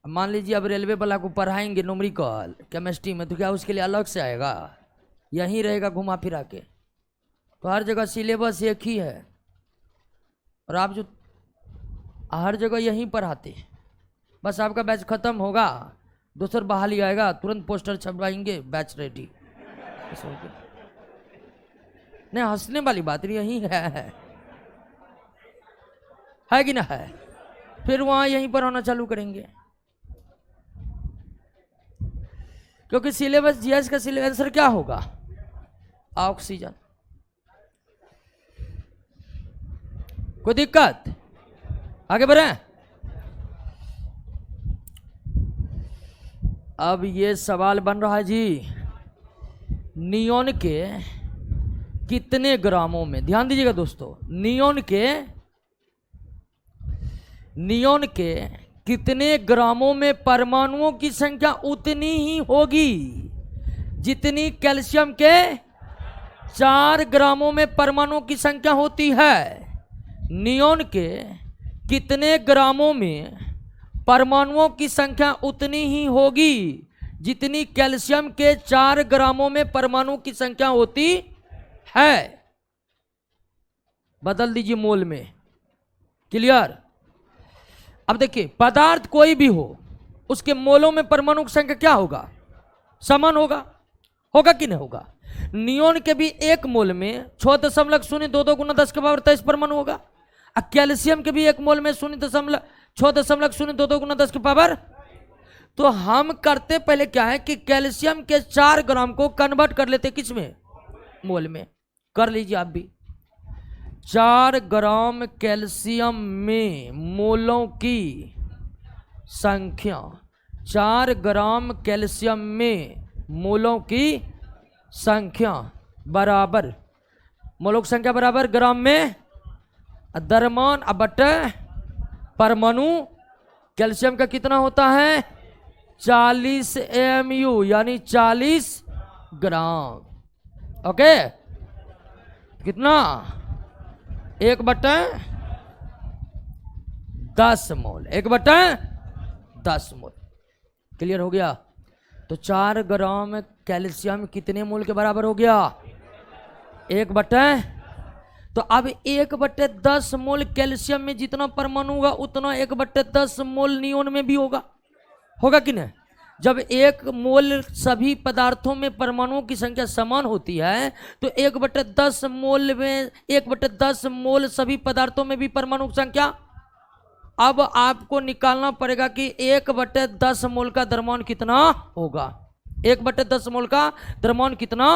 मान लीजिए अब रेलवे वाला को पढ़ाएंगे न्यूमेरिकल केमिस्ट्री में, तो क्या उसके लिए अलग से आएगा? यहीं रहेगा घुमा फिरा के। तो हर जगह सिलेबस एक ही है और आप जो हर जगह यहीं पर आते हैं। बस आपका बैच खत्म होगा, दूसर बहाली आएगा, तुरंत पोस्टर छपवाएंगे, बैच रेडी। नहीं, हंसने वाली बात नहीं, यही है कि ना है। फिर वहां यहीं पर होना चालू करेंगे, क्योंकि सिलेबस जीएस का सिलेबस आंसर क्या होगा? ऑक्सीजन। कोई दिक्कत? आगे बढ़े। अब ये सवाल बन रहा है जी, नियोन के कितने ग्रामों में, ध्यान दीजिएगा दोस्तों, नियोन के कितने ग्रामों में परमाणुओं की संख्या उतनी ही होगी जितनी कैल्शियम के 4 ग्रामों में परमाणुओं की संख्या होती है। नियोन के कितने ग्रामों में परमाणुओं की संख्या उतनी ही होगी जितनी कैल्शियम के 4 ग्रामों में परमाणु की संख्या होती है। बदल दीजिए मोल में। क्लियर? अब देखिए, पदार्थ कोई भी हो, उसके मोलों में परमाणु की संख्या क्या होगा? समान होगा। होगा कि नहीं होगा? नियोन के भी एक मोल में 6.022 गुना 10 के पावर 23 परमाणु होगा। कैल्शियम के भी एक मोल में 6.022 गुना 10 के पावर। तो हम करते पहले क्या है कि कैल्शियम के 4 ग्राम को कन्वर्ट कर लेते किस में? मोल में। कर लीजिए आप भी। 4 ग्राम कैल्शियम में मोलों की संख्या, 4 ग्राम कैल्शियम में मोलों की संख्या बराबर, मोलों की संख्या बराबर ग्राम में द्रव्यमान बटे परमाणु। कैल्शियम का कितना होता है? 40 AMU, यानी 40 ग्राम। ओके, कितना? 1/10 मोल, 1/10 मोल। क्लियर हो गया? तो 4 ग्राम कैल्शियम कितने मोल के बराबर हो गया? 1/। तो अब 1/10 मोल कैल्शियम में जितना परमाणु होगा उतना 1/10 मोल नियोन में भी होगा। होगा कि नहीं? जब 1 मोल सभी पदार्थों में परमाणुओं की संख्या समान होती है तो 1/10 मोल में 1/10 मोल सभी पदार्थों में भी परमाणु की संख्या। अब आपको निकालना पड़ेगा कि 1/10 मोल का द्रव्यमान कितना होगा। 1/10 मोल का द्रव्यमान कितना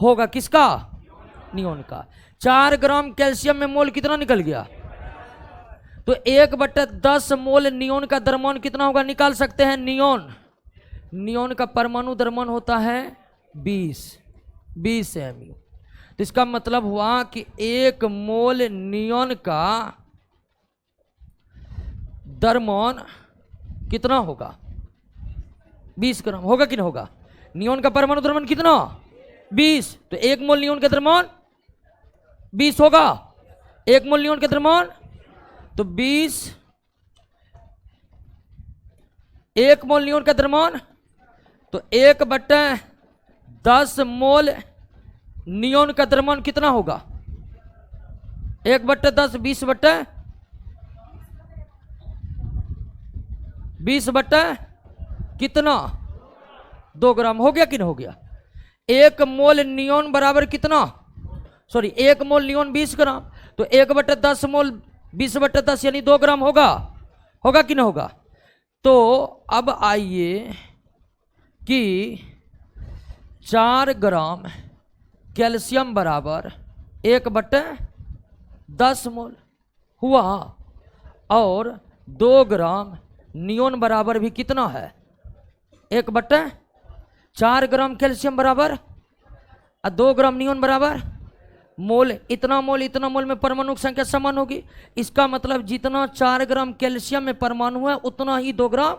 होगा? किसका? नियोन का। 4 ग्राम कैल्शियम में मोल कितना निकल गया? तो 1/10 मोल नियोन का द्रव्यमान कितना होगा निकाल सकते हैं। नियोन का परमाणु द्रव्यमान होता है 20 MU। तो इसका मतलब हुआ कि 1 मोल नियोन का द्रव्यमान कितना होगा? 20 ग्राम। होगा कि नहीं होगा? नियोन का परमाणु द्रव्यमान कितना? 20। तो 1 मोल नियोन का द्रव्यमान 20 होगा। 1 मोल नियोन का द्रव्यमान तो 20, 1 मोल नियोन का द्रव्यमान तो 1/10 मोल नियोन का द्रव्यमान कितना होगा? 1/10 20 बट्टा कितना? 2 ग्राम। हो गया कि नहीं हो गया? 1 मोल नियोन बराबर कितना? 1 मोल नियोन 20 ग्राम। तो 1/10 मोल 20/10 यानी 2 ग्राम होगा। होगा कि नहीं होगा? तो अब आइए कि 4 ग्राम कैल्शियम बराबर 1/10 मोल हुआ और 2 ग्राम नियोन बराबर भी कितना है? 1/4 ग्राम कैल्शियम बराबर और 2 ग्राम नियोन बराबर मोल। इतना मोल में परमाणु की संख्या समान होगी। इसका मतलब जितना 4 ग्राम कैल्शियम में परमाणु है उतना ही 2 ग्राम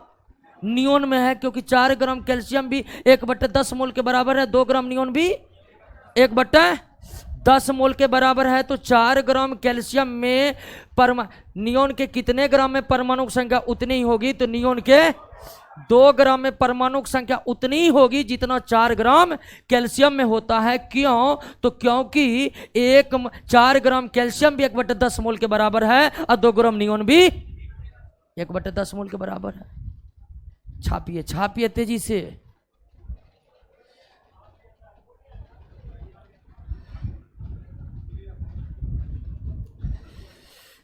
नियोन में है, क्योंकि 4 ग्राम कैल्शियम भी 1/10 मोल के बराबर है, 2 ग्राम नियोन भी 1/10 मोल के बराबर है। तो 4 ग्राम कैल्शियम में नियोन के कितने ग्राम में परमाणु की संख्या उतनी ही होगी? तो नियोन के 2 ग्राम में परमाणु की संख्या उतनी ही होगी जितना 4 ग्राम कैल्शियम में होता है। क्यों? तो क्योंकि 4 ग्राम कैल्शियम भी 1/10 मोल के बराबर है और 2 ग्राम नियोन भी 1/10 मोल के बराबर है। छापिए छापिए तेजी से।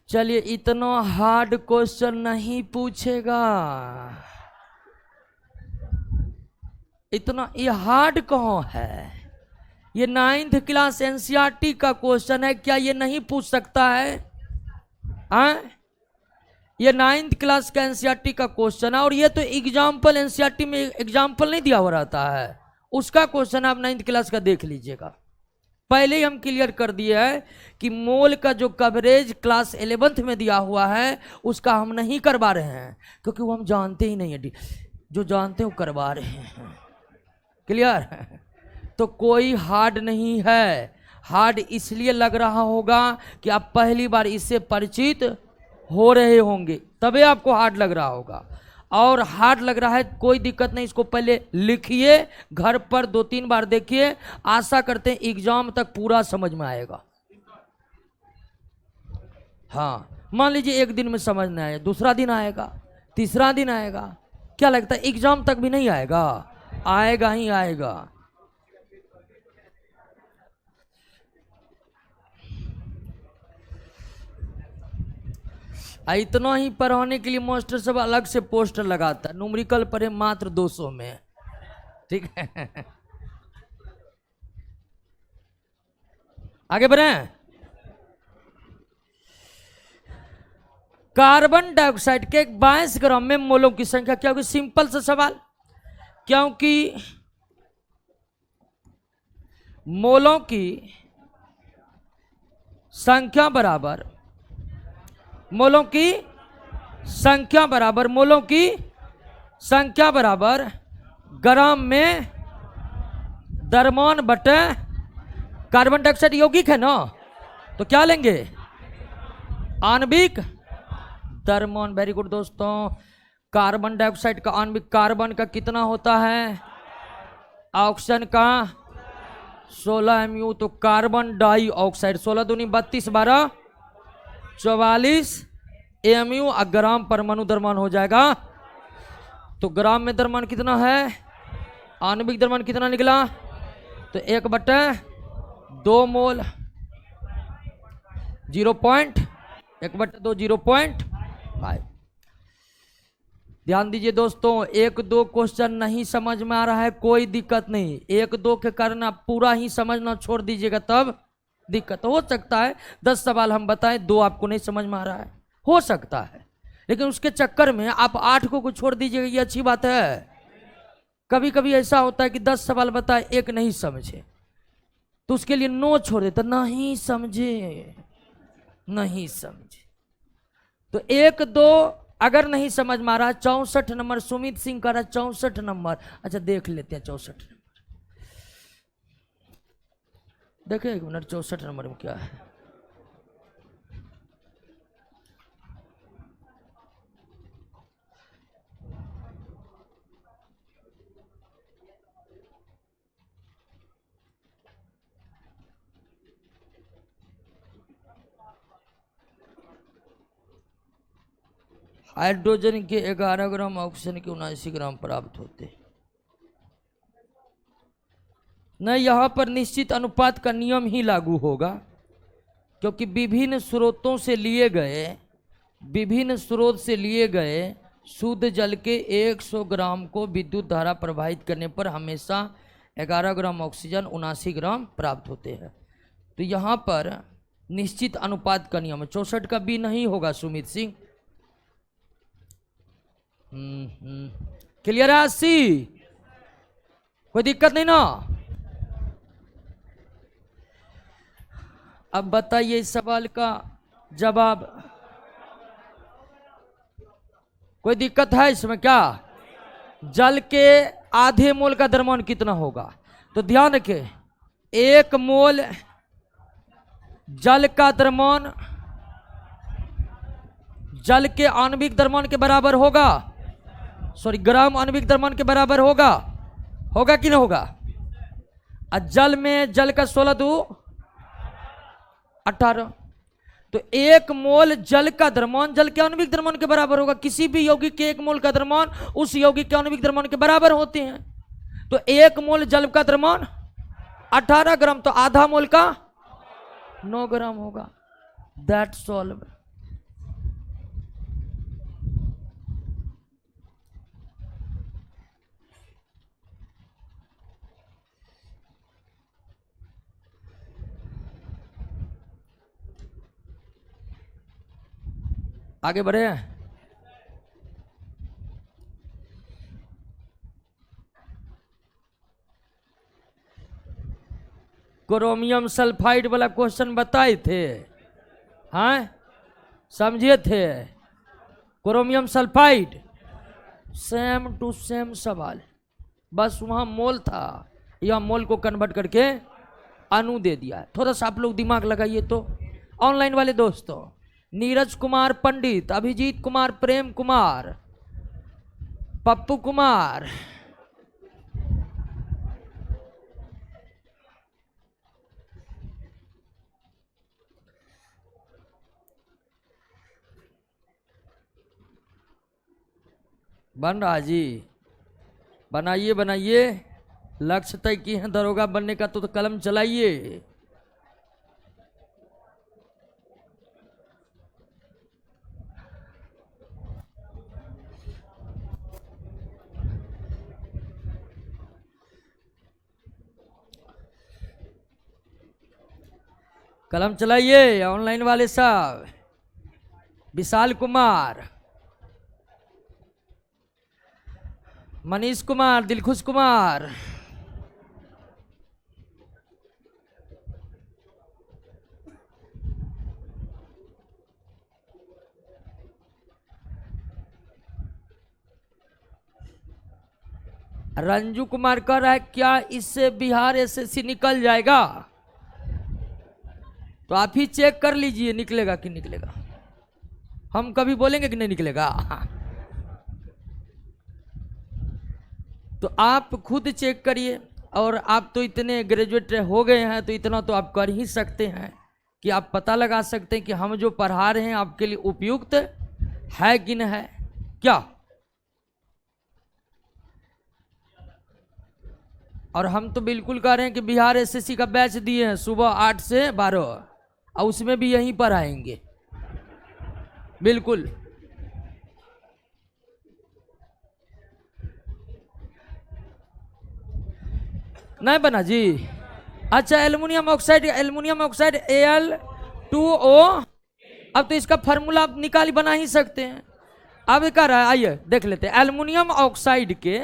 चलिए, इतना हार्ड क्वेश्चन नहीं पूछेगा। इतना ये हार्ड कहाँ है? ये 9th क्लास एनसीईआरटी का क्वेश्चन है, क्या ये नहीं पूछ सकता है? ये 9th क्लास का एनसीईआरटी का क्वेश्चन है और ये तो एग्जाम्पल एनसीईआरटी में एग्जाम्पल नहीं दिया हो रहता है, उसका क्वेश्चन आप 9th क्लास का देख लीजिएगा। पहले ही हम क्लियर कर दिए है कि मोल का जो कवरेज क्लास 11th में दिया हुआ है उसका हम नहीं करवा रहे हैं, क्योंकि वो हम जानते ही नहीं है। जो जानते हैं वो करवा रहे हैं। क्लियर? तो कोई हार्ड नहीं है। हार्ड इसलिए लग रहा होगा कि आप पहली बार इससे परिचित हो रहे होंगे, तभी आपको हार्ड लग रहा होगा। और हार्ड लग रहा है कोई दिक्कत नहीं, इसको पहले लिखिए, घर पर 2-3 बार देखिए, आशा करते हैं एग्जाम तक पूरा समझ में आएगा। हाँ, मान लीजिए एक दिन में समझ नहीं आया, दूसरा दिन आएगा, तीसरा दिन आएगा, क्या लगता है एग्जाम तक भी नहीं आएगा? आएगा ही आएगा। इतना ही पढ़ाने के लिए मास्टर सब अलग से पोस्टर लगाता है, न्यूमेरिकल पढ़े मात्र 200 में। ठीक है, आगे बढ़े। कार्बन डाइऑक्साइड के 22 ग्राम में मोलों की संख्या क्या होगी? सिंपल सा सवाल, क्योंकि मोलों की संख्या बराबर मोलों की संख्या बराबर ग्राम में द्रव्यमान बटे कार्बन डाइऑक्साइड यौगिक है ना, तो क्या लेंगे? आणविक द्रव्यमान। वेरी गुड दोस्तों, कार्बन डाइऑक्साइड का आणविक कार्बन का कितना होता है? ऑक्सीजन का 16 mu, तो कार्बन डाइऑक्साइड 16 दूनी 32 12 44 mu ग्राम परमाणु द्रव्यमान हो जाएगा। तो ग्राम में द्रव्यमान कितना है? आणविक द्रव्यमान कितना निकला? तो 1/2 मोल 1/2 0.5। ध्यान दीजिए दोस्तों, 1-2 क्वेश्चन नहीं समझ में आ रहा है कोई दिक्कत नहीं, 1-2 के कारण आप पूरा ही समझना छोड़ दीजिएगा, तब दिक्कत हो सकता है। 10 सवाल हम बताएं, 2 आपको नहीं समझ में आ रहा है, हो सकता है, लेकिन उसके चक्कर में आप 8 को छोड़ दीजिएगा, ये अच्छी बात है। कभी कभी ऐसा होता है कि 10 सवाल बताए, 1 नहीं समझे, तो उसके लिए नो छोड़ देता, नहीं समझे। तो 1-2 अगर नहीं समझ में आ रहा, 64 नंबर सुमित सिंह का रहा, 64 नंबर। अच्छा देख लेते हैं 64 नंबर, देखे 1 मिनट 64 नंबर में क्या है। हाइड्रोजन के 11 ग्राम, ऑक्सीजन के 79 ग्राम प्राप्त होते। न यहाँ पर निश्चित अनुपात का नियम ही लागू होगा, क्योंकि विभिन्न स्रोत से लिए गए शुद्ध जल के 100 ग्राम को विद्युत धारा प्रवाहित करने पर हमेशा 11 ग्राम ऑक्सीजन 79 ग्राम प्राप्त होते हैं। तो यहाँ पर निश्चित अनुपात का नियम है। 64 का भी नहीं होगा सुमित सिंह। क्लियर है? 80 कोई दिक्कत नहीं ना? अब बताइए इस सवाल का जवाब। कोई दिक्कत है इसमें क्या? जल के आधे मोल का द्रव्यमान कितना होगा? तो ध्यान रखें, 1 मोल जल का द्रव्यमान जल के आणविक द्रव्यमान के बराबर होगा। सॉरी ग्राम आणविक द्रव्यमान के बराबर होगा, होगा कि नहीं होगा? जल में जल का 16 दू 18, तो 1 मोल जल का द्रव्यमान जल के आणविक द्रव्यमान के बराबर होगा। किसी भी यौगिक के 1 मोल का द्रव्यमान उस यौगिक के आणविक द्रव्यमान के बराबर होते हैं। तो 1 मोल जल का द्रव्यमान 18 ग्राम, तो आधा मोल का 9 ग्राम होगा। That solve. आगे बढ़े। क्रोमियम सल्फाइड वाला क्वेश्चन बताए थे, हाँ समझे थे? Chromium sulphide same to same सवाल, बस वहां मोल था, यह मोल को कन्वर्ट करके अणु दे दिया। थोड़ा सा आप लोग दिमाग लगाइए तो। ऑनलाइन वाले दोस्तों, नीरज कुमार पंडित, अभिजीत कुमार, प्रेम कुमार, पप्पू कुमार, बन रहा जी? बनाइए बनाइए, लक्ष्य तय किए हैं दरोगा बनने का, तो कलम चलाइए। कलम चलाइए ऑनलाइन वाले साहब। विशाल कुमार, मनीष कुमार, दिलखुश कुमार, रंजू कुमार कह रहा है क्या इससे बिहार एसएससी निकल जाएगा? तो आप ही चेक कर लीजिए निकलेगा कि निकलेगा। हम कभी बोलेंगे कि नहीं निकलेगा? तो आप खुद चेक करिए। और आप तो इतने ग्रेजुएट हो गए हैं, तो इतना तो आप कर ही सकते हैं कि आप पता लगा सकते हैं कि हम जो पढ़ा रहे हैं आपके लिए उपयुक्त है कि नहीं है। क्या? और हम तो बिल्कुल कह रहे हैं कि बिहार एसएससी का बैच दिए हैं सुबह 8 से 12, और उसमें भी यहीं पर आएंगे बिल्कुल। नहीं बना जी? अच्छा, एल्युमिनियम ऑक्साइड Al2O, अब तो इसका फार्मूला आप निकाल बना ही सकते हैं। अब कह रहा है, आइए देख लेते हैं। एल्युमिनियम ऑक्साइड के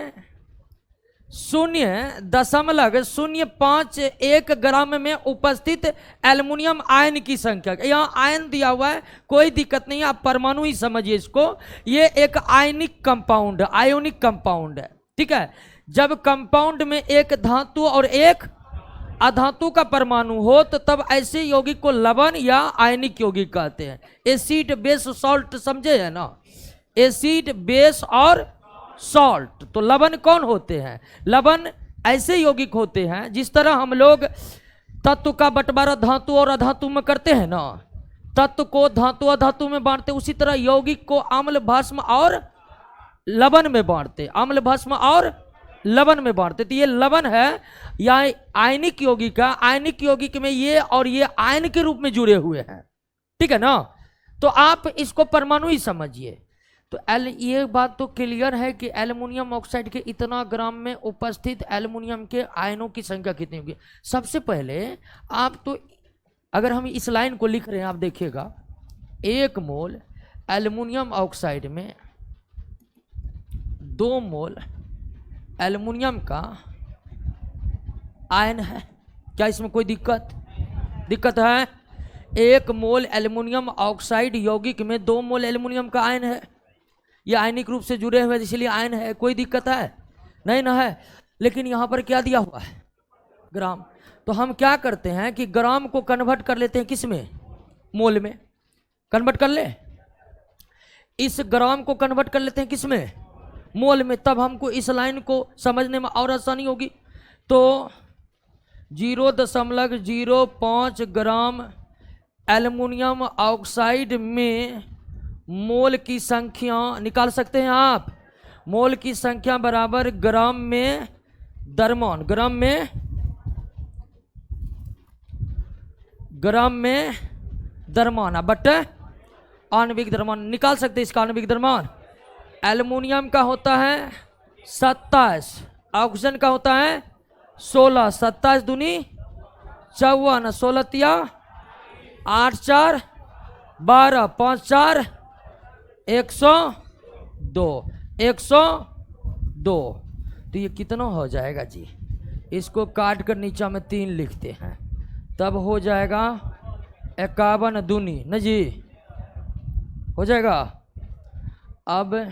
0.051 ग्राम में उपस्थित एल्युमिनियम आयन की संख्या, यहाँ आयन दिया हुआ है, कोई दिक्कत नहीं है, आप परमाणु ही समझिए इसको। ये एक आयनिक कंपाउंड, आयोनिक कंपाउंड है, ठीक है। जब कंपाउंड में एक धातु और एक अधातु का परमाणु हो तो तब ऐसे यौगिक को लवण या आयनिक यौगिक कहते हैं। एसिड बेस सॉल्ट समझे है ना? एसिड बेस और सॉल्ट। तो लवण कौन होते हैं? लवण ऐसे यौगिक होते हैं, जिस तरह हम लोग तत्व का बंटवारा धातु और अधातु में करते हैं ना, तत्व को धातु अधातु में बांटते, उसी तरह यौगिक को अम्ल भस्म और लवण में बांटते, अम्ल भस्म और लवण में बांटते। तो ये लवण है या आयनिक यौगिक है। आयनिक यौगिक में ये और ये आयन के रूप में जुड़े हुए हैं, ठीक है ना? तो आप इसको परमाणु ही समझिए। तो ये बात तो क्लियर है कि एल्युमिनियम ऑक्साइड के इतना ग्राम में उपस्थित एल्युमिनियम के आयनों की संख्या कितनी होगी। सबसे पहले आप तो अगर हम इस लाइन को लिख रहे हैं, आप देखिएगा 1 मोल एल्युमिनियम ऑक्साइड में 2 मोल एल्युमिनियम का आयन है। क्या इसमें कोई दिक्कत है? 1 मोल एल्युमिनियम ऑक्साइड यौगिक में 2 मोल एल्युमिनियम का आयन है। यह आयनिक रूप से जुड़े हुए, इसलिए आयन है। कोई दिक्कत है? नहीं ना है। लेकिन यहां पर क्या दिया हुआ है? ग्राम। तो हम क्या करते हैं कि ग्राम को कन्वर्ट कर लेते हैं, किस में? मोल में कन्वर्ट कर ले। इस ग्राम को कन्वर्ट कर लेते हैं किस में? मोल में, तब हमको इस लाइन को समझने में और आसानी होगी। तो 0.05 ग्राम एल्युमिनियम ऑक्साइड में मोल की संख्या निकाल सकते हैं आप। मोल की संख्या बराबर ग्राम में द्रव्यमान, ग्राम में द्रव्यमान बट आणविक द्रव्यमान। निकाल सकते हैं इसका आणविक द्रव्यमान। एल्युमिनियम का होता है 27, ऑक्सीजन का होता है 16। 27 दूनी 54, 16 तिया 8 4 12, 5 4 102, 102। तो ये कितना हो जाएगा जी? इसको काट कर नीचा में 3 लिखते हैं, तब हो जाएगा 51 दूनी न जी, हो जाएगा। अब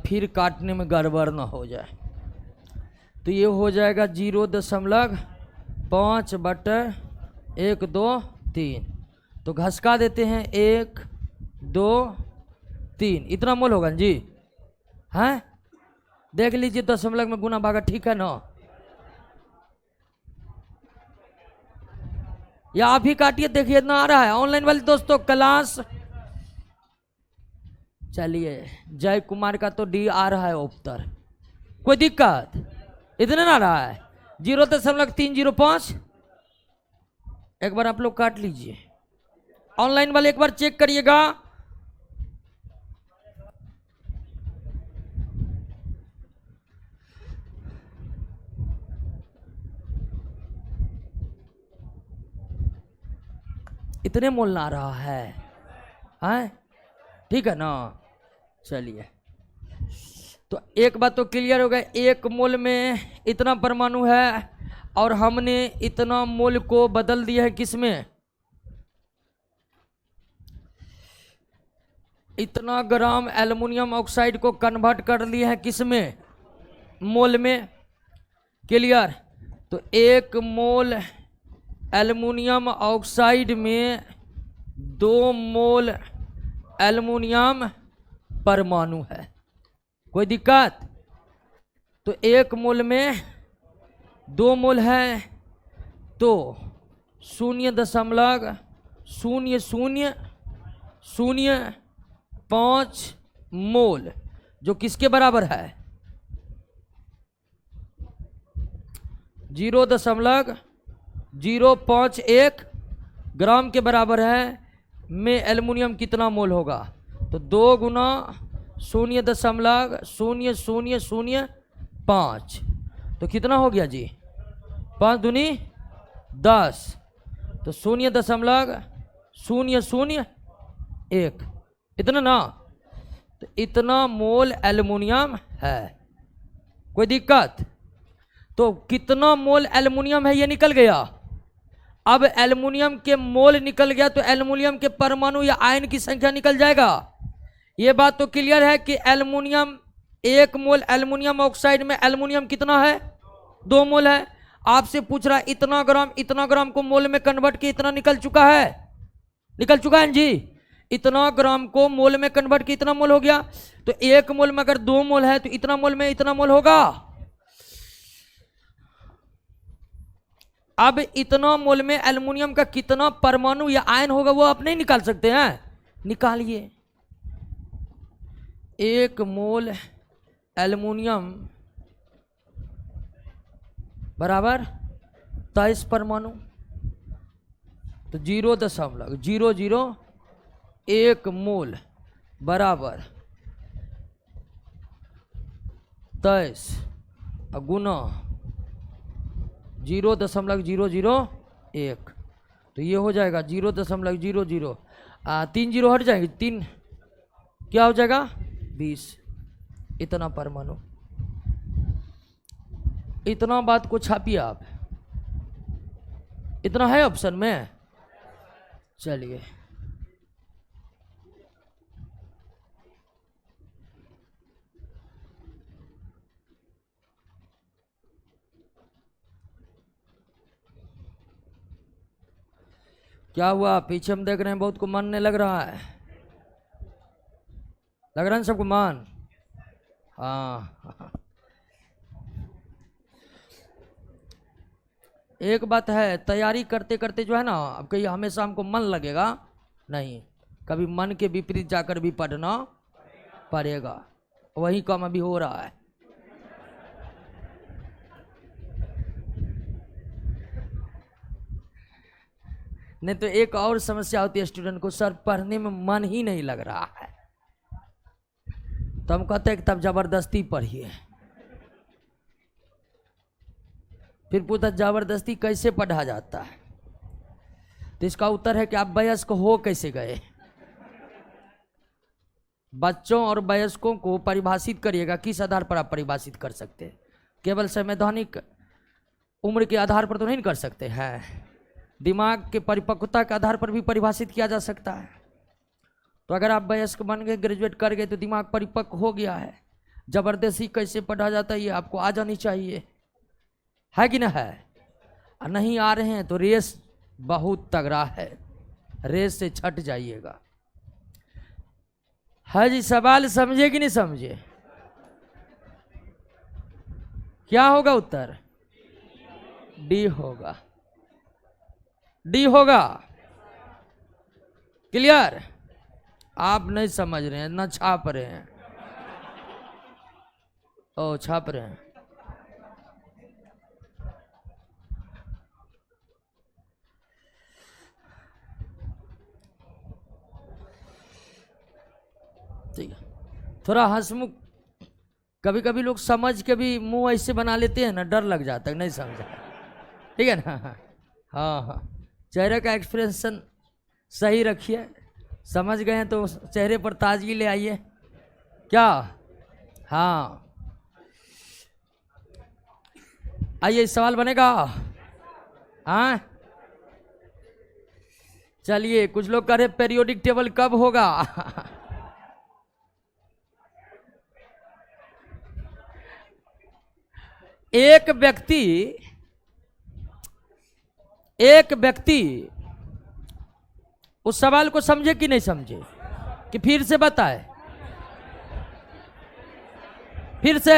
फिर काटने में गड़बड़ ना हो जाए, तो ये हो जाएगा 0.5 बटे 1 2 3। तो घसका देते हैं 1 2 3, इतना मोल होगा जी। हैं देख लीजिए, दशमलव में गुना भागा, ठीक है ना? या आप ही काटिए, देखिए इतना आ रहा है। ऑनलाइन वाले दोस्तों क्लास, चलिए जय कुमार का तो डी आ रहा है उत्तर, कोई दिक्कत? इतना ना आ रहा है 0.305। एक बार आप लोग काट लीजिए, ऑनलाइन वाले एक बार चेक करिएगा। इतने मोल ना आ रहा है, ठीक है ना? चलिए, तो एक बात तो क्लियर हो गया, 1 मोल में इतना परमाणु है और हमने इतना मोल को बदल दिया है किसमें? इतना ग्राम एल्युमिनियम ऑक्साइड को कन्वर्ट कर लिए हैं किसमें? मोल में। क्लियर? तो 1 मोल एल्युमिनियम ऑक्साइड में 2 मोल एल्युमिनियम परमाणु है, कोई दिक्कत? तो 1 मोल में 2 मोल है, तो 0.0005 मोल, जो किसके बराबर है? 0.051 ग्राम के बराबर है। में एल्युमिनियम कितना मोल होगा? तो 2 गुना 0.0005, तो कितना हो गया जी? 5 दूनी 10, तो 0.001, इतना ना? तो इतना मोल एल्युमिनियम है, कोई दिक्कत? तो कितना मोल एल्युमिनियम है ये निकल गया। अब एल्युमिनियम के मोल निकल गया, तो एल्युमिनियम के परमाणु या आयन की संख्या निकल जाएगा। ये बात तो क्लियर है कि एल्युमिनियम 1 मोल एल्युमिनियम ऑक्साइड में एल्युमिनियम कितना है? 2 मोल है। आपसे पूछ रहा है इतना ग्राम को मोल में कन्वर्ट किया, इतना निकल चुका है, निकल चुका है जी। इतना ग्राम को मोल में कन्वर्ट किया, इतना मोल हो गया। तो 1 मोल में अगर 2 मोल है तो इतना मोल में इतना मोल होगा। अब इतना मोल में एल्युमिनियम का कितना परमाणु या आयन होगा वो आप नहीं निकाल सकते हैं? निकालिए। 1 मोल एल्युमिनियम बराबर 23 परमाणु, तो 0.001 मोल बराबर 23 गुना 0.001, तो ये हो जाएगा 0.00, 3 जीरो हट जाएंगे, 3 क्या हो जाएगा? 20। इतना परमाणु। इतना बात को छापिए आप, इतना है ऑप्शन में। चलिए, क्या हुआ? पीछे हम देख रहे हैं बहुत को मन नहीं लग रहा है। लग रहा है सबको मान। हाँ एक बात है, तैयारी करते करते जो है ना, अब कहीं हमेशा हमको मन लगेगा नहीं, कभी मन के विपरीत जाकर भी पढ़ना पड़ेगा। वही काम अभी हो रहा है। नहीं तो एक और समस्या होती है स्टूडेंट को, सर पढ़ने में मन ही नहीं लग रहा है, तो हम कहते हैं कि तब जबरदस्ती पढ़िए। फिर पूछता जबरदस्ती कैसे पढ़ा जाता है, तो इसका उत्तर है कि आप वयस्क हो कैसे गए। बच्चों और वयस्कों को परिभाषित करिएगा, किस आधार पर आप परिभाषित कर सकते हैं? केवल संवैधानिक उम्र के आधार पर तो नहीं कर सकते हैं, दिमाग के परिपक्वता के आधार पर भी परिभाषित किया जा सकता है। तो अगर आप वयस्क बन गए, ग्रेजुएट कर गए, तो दिमाग परिपक्व हो गया है। जबरदस्ती कैसे पढ़ा जाता है ये आपको आ जानी चाहिए, है कि ना है? और नहीं आ रहे हैं तो रेस बहुत तगड़ा है, रेस से छट जाइएगा। है जी, सवाल समझे कि नहीं समझे? क्या होगा उत्तर? डी होगा, डी होगा। क्लियर? आप नहीं समझ रहे हैं ना, छाप रहे हैं। ओ छाप रहे हैं। ठीक है, थोड़ा हंसमुख, कभी कभी लोग समझ के भी मुंह ऐसे बना लेते हैं ना, डर लग जाता है नहीं समझा। ठीक है ना? हाँ हाँ, चेहरे का एक्सप्रेशन सही रखिए। समझ गए हैं तो चेहरे पर ताजगी ले आइए। क्या? हाँ आइए, सवाल बनेगा। हाँ चलिए, कुछ लोग कह रहे पीरियोडिक टेबल कब होगा? एक व्यक्ति उस सवाल को समझे कि नहीं समझे, कि फिर से बताए? फिर से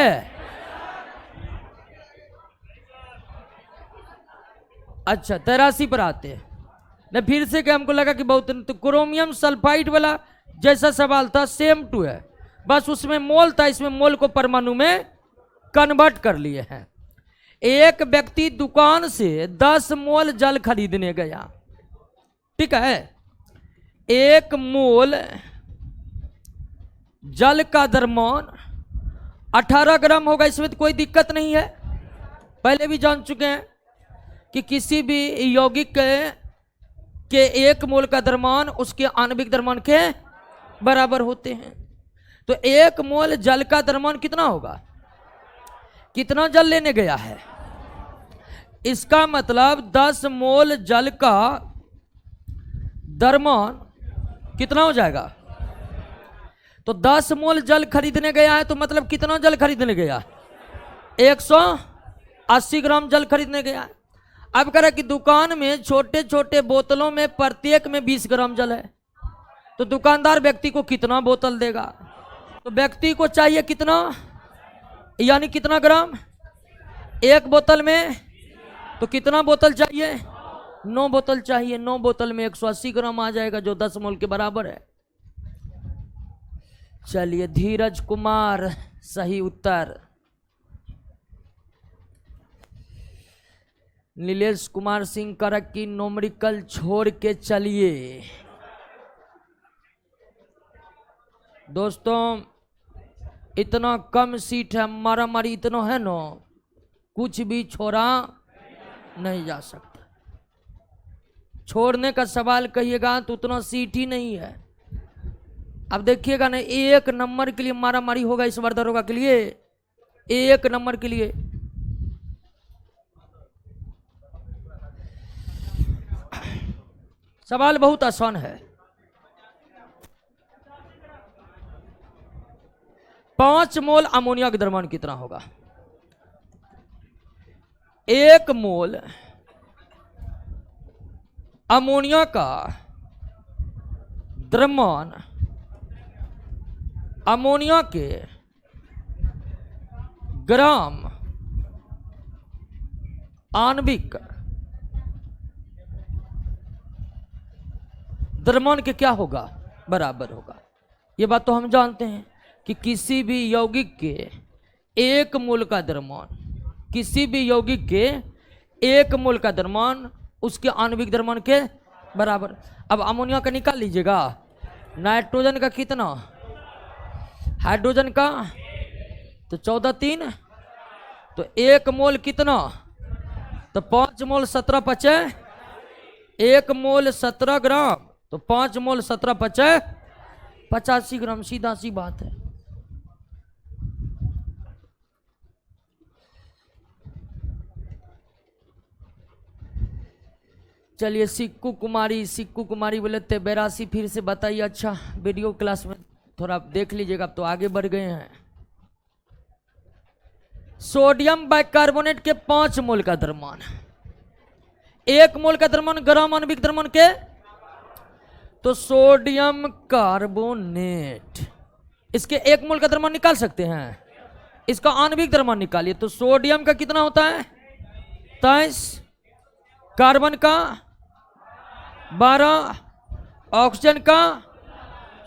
अच्छा 83 पर आते हैं ना, फिर से क्या? हमको लगा कि बहुत, तो क्रोमियम सल्फाइड वाला जैसा सवाल था, सेम टू है, बस उसमें मोल था, इसमें मोल को परमाणु में कन्वर्ट कर लिए हैं। एक व्यक्ति दुकान से 10 मोल जल खरीदने गया, ठीक है? 1 मोल जल का द्रव्यमान 18 ग्राम होगा, इसमें तो कोई दिक्कत नहीं है। पहले भी जान चुके हैं कि किसी भी यौगिक के 1 मोल का द्रव्यमान उसके आणविक द्रव्यमान के बराबर होते हैं। तो 1 मोल जल का द्रव्यमान कितना होगा? कितना जल लेने गया है? इसका मतलब 10 मोल जल का द्रव्यमान कितना हो जाएगा? तो 10 मोल जल खरीदने गया है, तो मतलब कितना जल खरीदने गया? 180 ग्राम जल खरीदने गया है। अब कह रहा कि दुकान में छोटे छोटे बोतलों में प्रत्येक में 20 ग्राम जल है, तो दुकानदार व्यक्ति को कितना बोतल देगा? तो व्यक्ति को चाहिए कितना, यानी कितना ग्राम? 1 बोतल में तो कितना बोतल चाहिए? 9 बोतल चाहिए। 9 बोतल में 180 ग्राम आ जाएगा, जो 10 मोल के बराबर है। चलिए, धीरज कुमार सही उत्तर। नीलेश कुमार सिंह करक की नोमरिकल छोड़ के चलिए। दोस्तों इतना कम सीट है, मारा मारी इतना है ना, कुछ भी छोड़ा नहीं जा सकता। छोड़ने का सवाल कहिएगा तो उतना सीट ही नहीं है। अब देखिएगा ना, 1 नंबर के लिए मारा मारी होगा इस बार दरोगा के लिए, 1 नंबर के लिए। सवाल बहुत आसान है। 5 मोल अमोनिया का द्रव्यमान कितना होगा? 1 मोल अमोनिया का द्रव्यमान अमोनिया के ग्राम आणविक द्रव्यमान के क्या होगा, बराबर होगा। ये बात तो हम जानते हैं कि किसी भी यौगिक के एक मोल का द्रव्यमान, किसी भी यौगिक के एक मोल का द्रव्यमान उसके आणविक द्रव्यमान के बराबर। अब अमोनिया का निकाल लीजिएगा, नाइट्रोजन का कितना, हाइड्रोजन का तो 14 3, तो एक मोल कितना, तो 5 मोल 17 पचे, एक मोल 17 ग्राम, तो 5 मोल 17 पचे 85 ग्राम, सीधा सी बात है। चलिए सिक्कू कुमारी बोले थे 82, फिर से बताइए। अच्छा वीडियो क्लास में थोड़ा देख लीजिएगा, अब तो आगे बढ़ गए हैं। सोडियम बाइकार्बोनेट के 5 मोल का द्रव्यमान, 1 मोल का द्रव्यमान ग्राम आणविक द्रव्यमान के, तो सोडियम कार्बोनेट इसके 1 मोल का द्रव्यमान निकाल सकते हैं, इसका आणविक द्रव्यमान निकालिए। तो सोडियम का कितना होता है 23, कार्बन का 12, ऑक्सीजन का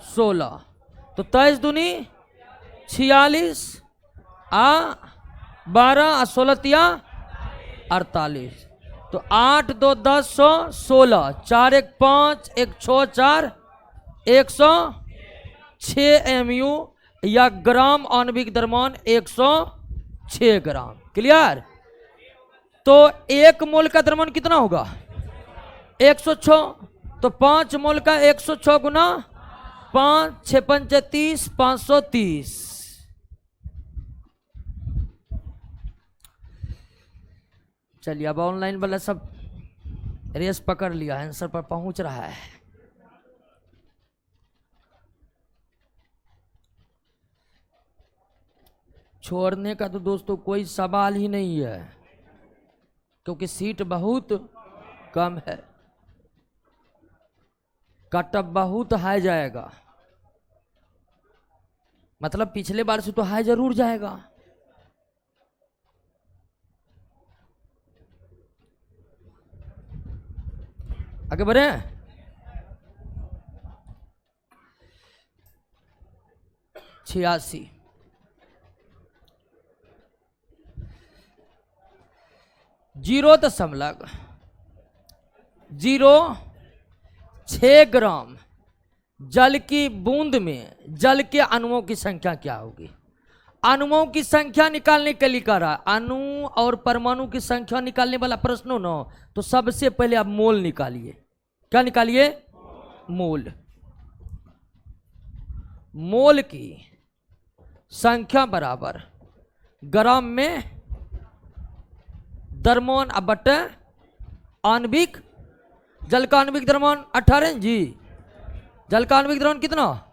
16, तो 23 दूनी 46, 12 16 तिया 48, तो 8 2 10 16, 4 1 5 1 6 4 106 MU या ग्राम आणविक द्रव्यमान 106 ग्राम। क्लियर। तो 1 मोल का द्रव्यमान कितना होगा 106, तो 5 मोल का 106 गुना 5 6 5 30, 530। चलिए अब ऑनलाइन वाला सब रेस पकड़ लिया, आंसर पर पहुंच रहा है। छोड़ने का तो दोस्तों कोई सवाल ही नहीं है, क्योंकि सीट बहुत कम है, कटअप बहुत हाई जाएगा, मतलब पिछले बार से तो हाई जरूर जाएगा। आगे बढ़े। 86, 0.06 ग्राम जल की बूंद में जल के अणुओं की संख्या क्या होगी। अणुओं की संख्या निकालने के लिए कह रहा है, अणु और परमाणु की संख्या निकालने वाला प्रश्न हो ना, तो सबसे पहले आप मोल निकालिए। क्या निकालिए, मोल। मोल की संख्या बराबर ग्राम में द्रव्यमान अब बटे आणविक, जल का आणविक द्रव्यमान 18 जी, जल का आणविक द्रव्यमान कितना,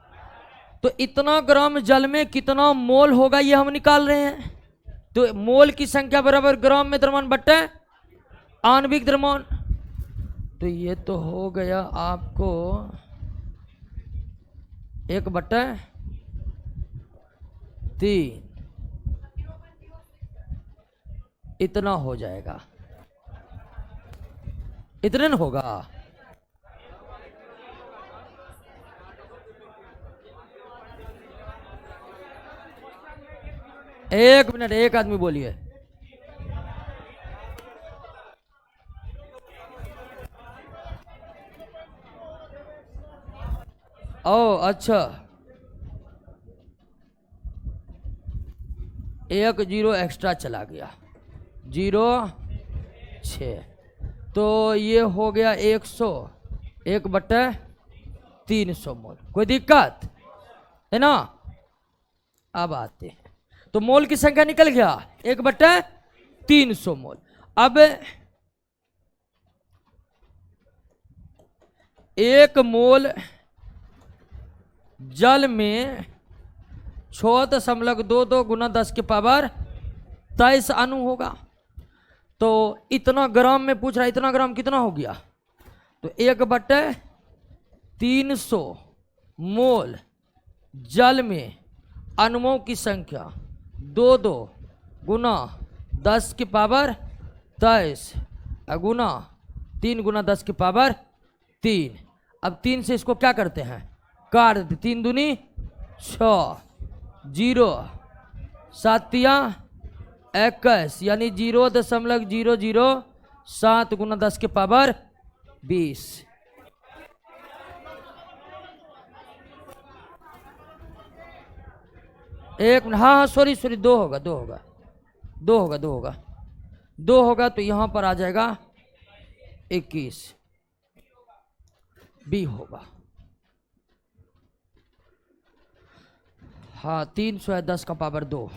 तो इतना ग्राम जल में कितना मोल होगा ये हम निकाल रहे हैं। तो मोल की संख्या बराबर ग्राम में द्रव्यमान बटे आणविक द्रव्यमान, तो ये तो हो गया आपको 1/3 इतना हो जाएगा, इतने न होगा। एक मिनट, एक आदमी बोलिए। ओ अच्छा, 1 0 एक्स्ट्रा चला गया, 0.6, तो ये हो गया 100, 1/300 मोल। कोई दिक्कत है ना। अब आते हैं, तो मोल की संख्या निकल गया 1/300 मोल। अब 1 मोल जल में 6.22 गुना 10 के पावर 23 अणु होगा। तो इतना ग्राम में पूछ रहा है, इतना ग्राम कितना हो गया, तो 1/300 मोल जल में अणुओं की संख्या 2 गुना 10 की पावर 23 गुना 3 गुना 10 की पावर 3। अब 3 से इसको क्या करते हैं, काट देते। 3 दूनी 6, 0 सातिया 21 यानी 0.007 गुना 10 की पावर 20। एक मिनट, हाँ सॉरी 2 होगा, 2 होगा, 2 होगा, 2 होगा, 2 होगा तो यहां पर आ जाएगा 21 बी होगा। हाँ 300 है 10 का पावर 2।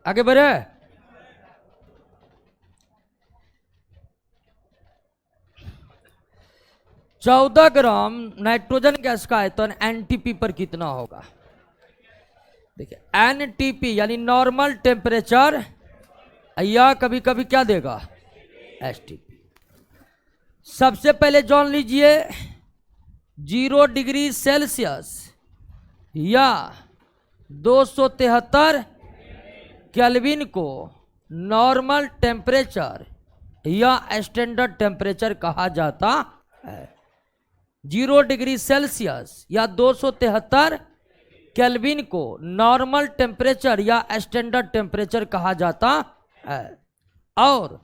आगे बढ़े। चौदह ग्राम नाइट्रोजन गैस का आयतन एनटीपी पर कितना होगा। देखिए एनटीपी यानी नॉर्मल टेम्परेचर, या कभी कभी क्या देगा एसटीपी। सबसे पहले जान लीजिए 0 डिग्री सेल्सियस या 273 केल्विन को नॉर्मल टेम्परेचर या स्टैंडर्ड टेम्परेचर कहा जाता है। 0 डिग्री सेल्सियस या 273 केल्विन को नॉर्मल टेम्परेचर या स्टैंडर्ड टेम्परेचर कहा जाता है। और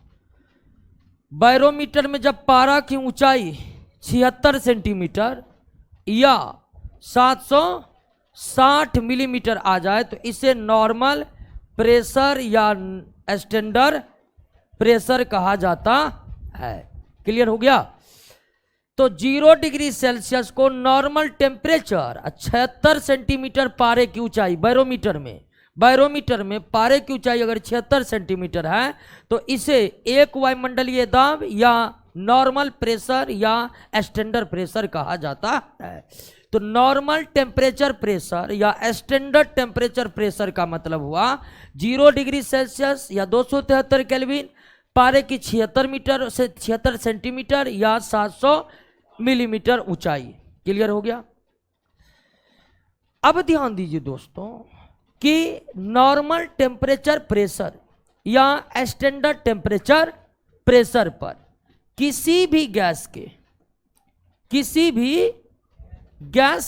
बैरोमीटर में जब पारा की ऊंचाई 76 सेंटीमीटर या 760 मिलीमीटर आ जाए तो इसे नॉर्मल प्रेशर या स्टैंडर्ड प्रेशर कहा जाता है। क्लियर हो गया। तो 0 डिग्री सेल्सियस को नॉर्मल टेम्परेचर 76 सेंटीमीटर पारे की ऊंचाई बैरोमीटर में पारे की ऊंचाई अगर 76 सेंटीमीटर है तो इसे एक वायुमंडलीय दाब या नॉर्मल प्रेशर या स्टैंडर्ड प्रेशर कहा जाता है। तो नॉर्मल टेम्परेचर प्रेशर या स्टैंडर्ड टेम्परेचर प्रेशर का मतलब हुआ 0 डिग्री सेल्सियस या 273 केल्विन, पारे की 76 सेंटीमीटर या 700 मिलीमीटर ऊंचाई। क्लियर हो गया। अब ध्यान दीजिए दोस्तों कि नॉर्मल टेम्परेचर प्रेशर या स्टैंडर्ड टेम्परेचर प्रेशर पर किसी भी गैस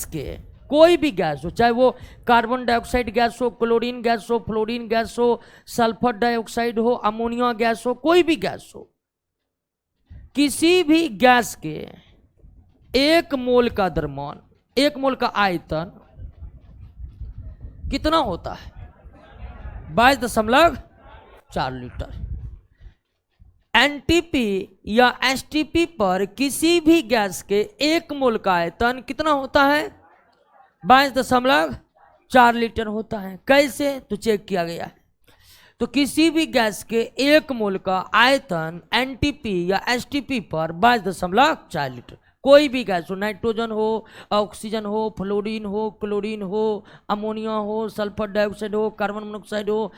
के कोई भी गैस हो, चाहे वो कार्बन डाइऑक्साइड गैस हो, क्लोरीन गैस हो, फ्लोरीन गैस हो, सल्फर डाइऑक्साइड हो, अमोनिया गैस हो, कोई भी गैस हो, किसी भी गैस के 1 मोल का द्रव्यमान, 1 मोल का आयतन कितना होता है 22.4 लीटर। एनटीपी या एसटीपी पर किसी भी गैस के 1 मोल का आयतन कितना होता है 22.4 लीटर होता है। कैसे तो चेक किया गया है। तो किसी भी गैस के 1 मोल का आयतन एनटीपी या एसटीपी पर 22.4 लीटर। कोई भी गैस हो, नाइट्रोजन हो, ऑक्सीजन हो, फ्लोरीन हो, क्लोरीन हो, अमोनिया हो, सल्फर डाइऑक्साइड हो, कार्बन मोनोऑक्साइड हो,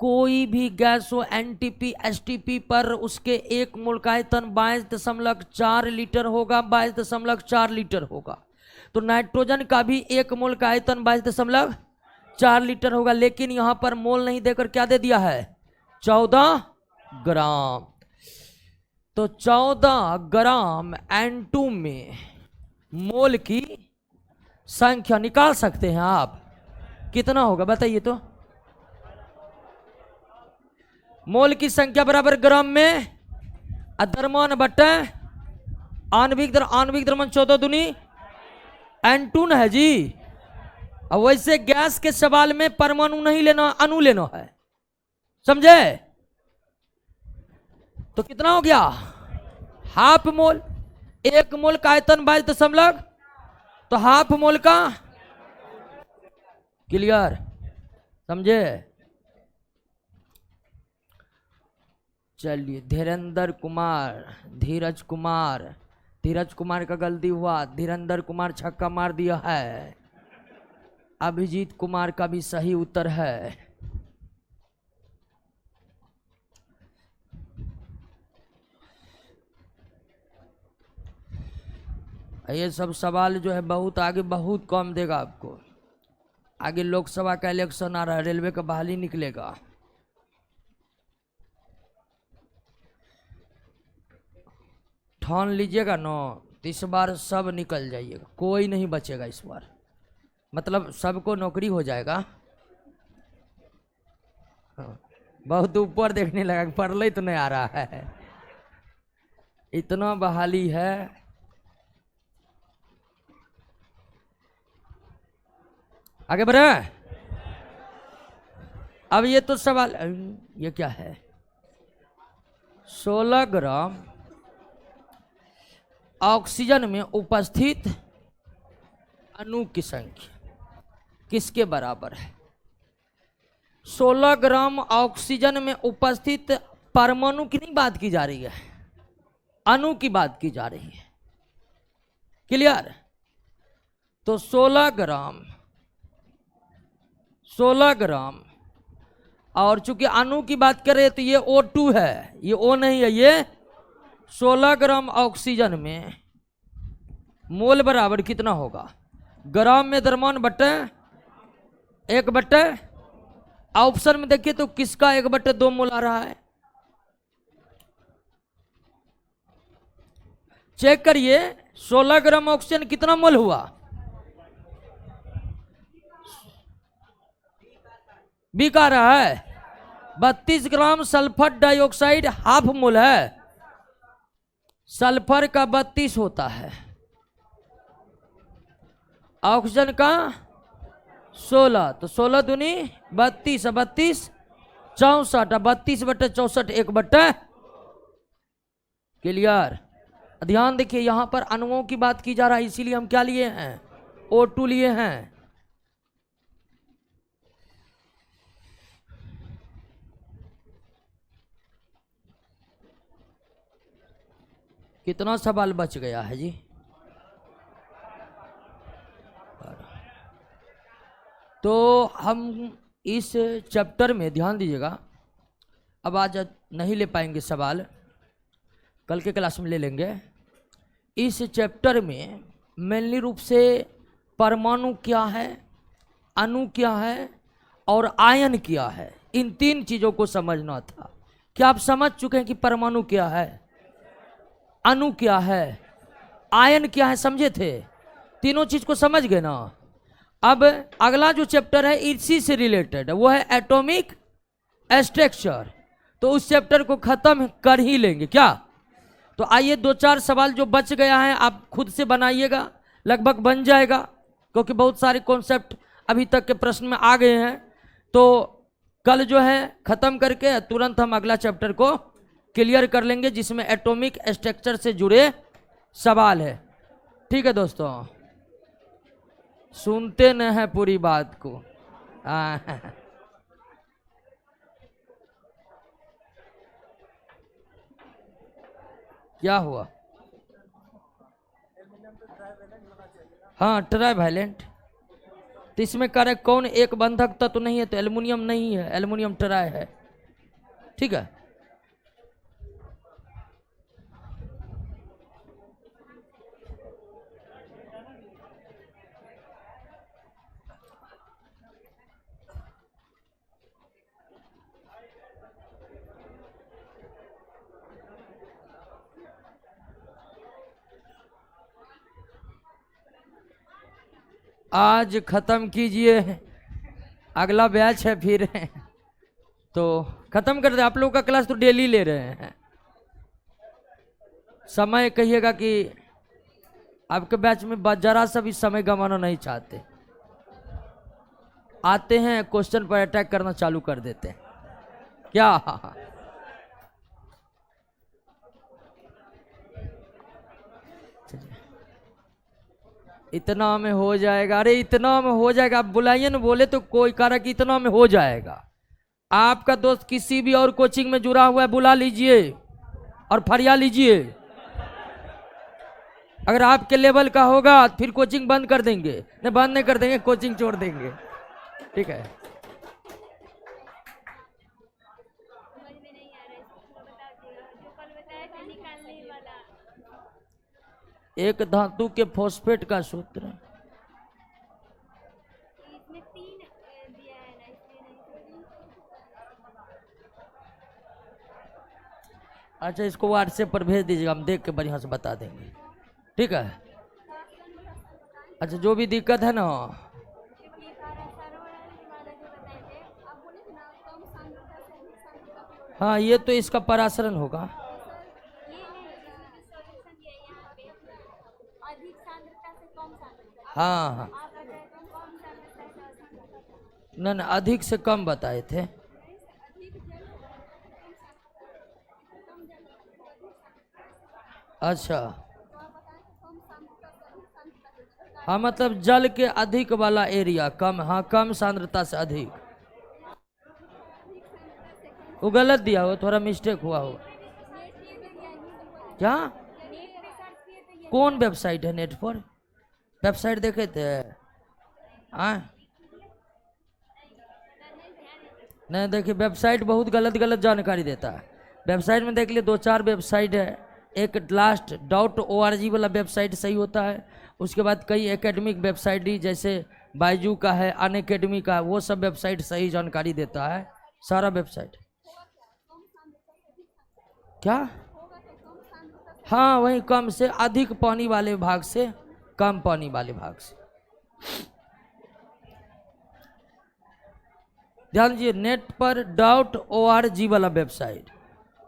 कोई भी गैस हो एनटीपी एसटीपी पर उसके 1 मोल का आयतन 22.4 लीटर होगा, 22.4 लीटर होगा। तो नाइट्रोजन का भी 1 मोल का आयतन 22.4 लीटर होगा, लेकिन यहां पर मोल नहीं देकर क्या दे दिया है 14 ग्राम। तो 14 ग्राम N2 में मोल की संख्या निकाल सकते हैं आप। कितना होगा बताइए तो। मोल की संख्या बराबर ग्राम में द्रव्यमान बटे आणविक द्रव्यमान 14 दूनी N2 न है जी। अब वैसे गैस के सवाल में परमाणु नहीं लेना, अणु लेना है, समझे। तो कितना हो गया हाफ मोल। 1 मोल का आयतन 22 तो हाफ मोल का। क्लियर, समझे? चलिए, धीरेन्द्र कुमार, धीरज कुमार, धीरज कुमार का गलती हुआ, धीरेन्द्र कुमार छक्का मार दिया है। अभिजीत कुमार का भी सही उत्तर है। ये सब सवाल जो है बहुत आगे, बहुत कम देगा आपको। आगे लोकसभा का इलेक्शन आ रहा है, रेलवे का बहाली निकलेगा। ठान लीजिएगा ना, तो इस बार सब निकल जाइएगा, कोई नहीं बचेगा इस बार, मतलब सबको नौकरी हो जाएगा। हाँ, बहुत ऊपर देखने लगा, पढ़ले तो नहीं आ रहा है, इतना बहाली है। आगे बढ़े। अब ये तो सवाल, ये क्या है? 16 ग्राम ऑक्सीजन में उपस्थित अणु की संख्या किसके बराबर है? 16 ग्राम ऑक्सीजन में उपस्थित परमाणु की नहीं बात की जा रही है, अणु की बात की जा रही है। क्लियर? तो 16 ग्राम और चूंकि अणु की बात करें तो ये O2 है, ये O नहीं है, ये 16 ग्राम ऑक्सीजन में मोल बराबर कितना होगा? ग्राम में द्रव्यमान बटे 1/, ऑप्शन में देखिए तो किसका 1/2 मोल आ रहा है? चेक करिए, 16 ग्राम ऑक्सीजन कितना मोल हुआ? बी का रहा है 32 ग्राम सल्फर डाइऑक्साइड हाफ मोल है। सल्फर का 32 होता है, ऑक्सीजन का 16, तो 16 दूनी 32, 32 64, 32/64 1/। क्लियर? ध्यान देखिए, यहां पर अणुओं की बात की जा रहा है, इसीलिए हम क्या लिए हैं? O2 लिए हैं। कितना सवाल बच गया है जी? तो हम इस चैप्टर में ध्यान दीजिएगा, अब आज नहीं ले पाएंगे सवाल, कल के क्लास में ले लेंगे। इस चैप्टर में मेनली रूप से परमाणु क्या है, अणु क्या है और आयन क्या है, इन 3 चीजों को समझना था। क्या आप समझ चुके हैं कि परमाणु क्या है, अणु क्या है, आयन क्या है? समझे थे? तीनों चीज को समझ गए ना? अब अगला जो चैप्टर है इसी से रिलेटेड, वो है एटॉमिक स्ट्रक्चर, तो उस चैप्टर को खत्म कर ही लेंगे क्या? तो आइए 2-4 सवाल जो बच गया है आप खुद से बनाइएगा, लगभग बन जाएगा, क्योंकि बहुत सारे कॉन्सेप्ट अभी तक के प्रश्न में आ गए हैं। तो कल जो है खत्म करके तुरंत हम अगला चैप्टर को क्लियर कर लेंगे, जिसमें एटॉमिक स्ट्रक्चर से जुड़े सवाल है। ठीक है दोस्तों, सुनते न है पूरी बात को। क्या हुआ? हाँ, ट्राइवैलेंट, तो इसमें करे कौन एक बंधक तत्व नहीं है, तो एल्युमिनियम नहीं है, एल्युमिनियम ट्राई है। ठीक है, आज खत्म कीजिए, अगला बैच है फिर तो खत्म कर दे। आप लोगों का क्लास तो डेली ले रहे हैं, समय कहिएगा कि आपके बैच में जरा सा भी समय गंवाना नहीं चाहते, आते हैं क्वेश्चन पर अटैक करना चालू कर देते हैं क्या? इतना में हो जाएगा। अरे इतना में हो जाएगा, आप बुलाइए ना, बोले तो कोई कह रहा कि इतना में हो जाएगा। आपका दोस्त किसी भी और कोचिंग में जुड़ा हुआ है, बुला लीजिए और फरिया लीजिए। अगर आपके लेवल का होगा फिर कोचिंग बंद कर देंगे, नहीं बंद नहीं कर देंगे, कोचिंग छोड़ देंगे। ठीक है, एक धातु के फॉस्फेट का सूत्र। अच्छा, इसको व्हाट्सएप पर भेज दीजिएगा, हम देख के बढ़िया से बता देंगे। ठीक है। अच्छा, जो भी दिक्कत है ना, हाँ ये तो इसका परासरण होगा। हाँ हाँ, न अधिक से कम बताए थे। अच्छा, हाँ मतलब जल के अधिक वाला एरिया कम, हाँ कम सांद्रता से अधिक। वो गलत दिया हो, थोड़ा मिस्टेक हुआ हो क्या? कौन वेबसाइट है नेट पर? वेबसाइट देखे थे? नहीं देखिए, वेबसाइट बहुत गलत गलत जानकारी देता है। वेबसाइट में देख लिए 2-4 वेबसाइट है। एक लास्ट .org वाला वेबसाइट सही होता है, उसके बाद कई एकेडमिक वेबसाइट ही जैसे बायजू का है, अन अकेडमी का है, वो सब वेबसाइट सही जानकारी देता है। सारा वेबसाइट क्या? हाँ वही कम से अधिक पानी वाले भाग से कम पानी वाले भाग से। ध्यान दीजिए, नेट पर .org वाला वेबसाइट,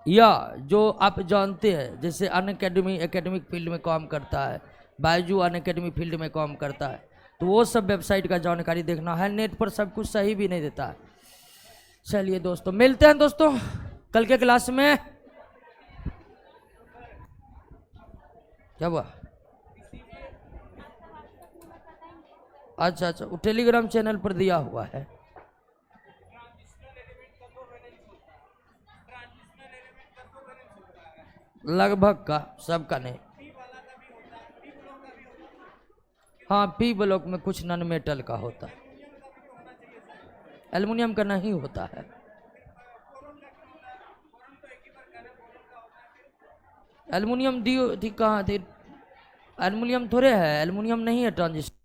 या जो आप जानते हैं जैसे अन अकेडमी एकेडमिक फील्ड में काम करता है, बायजू अन अकेडमी फील्ड में काम करता है, तो वो सब वेबसाइट का जानकारी देखना है। नेट पर सब कुछ सही भी नहीं देता है। चलिए दोस्तों, मिलते हैं दोस्तों कल के क्लास में। क्या हुआ? अच्छा अच्छा, वो टेलीग्राम चैनल पर दिया हुआ है। लगभग का, सबका नहीं। हाँ पी ब्लॉक में कुछ नॉन मेटल का होता है, एल्युमिनियम का नहीं होता है। एल्युमिनियम डी कहाँ थे? एल्युमिनियम थोड़े है, एल्युमिनियम नहीं है ट्रांजिस्टर।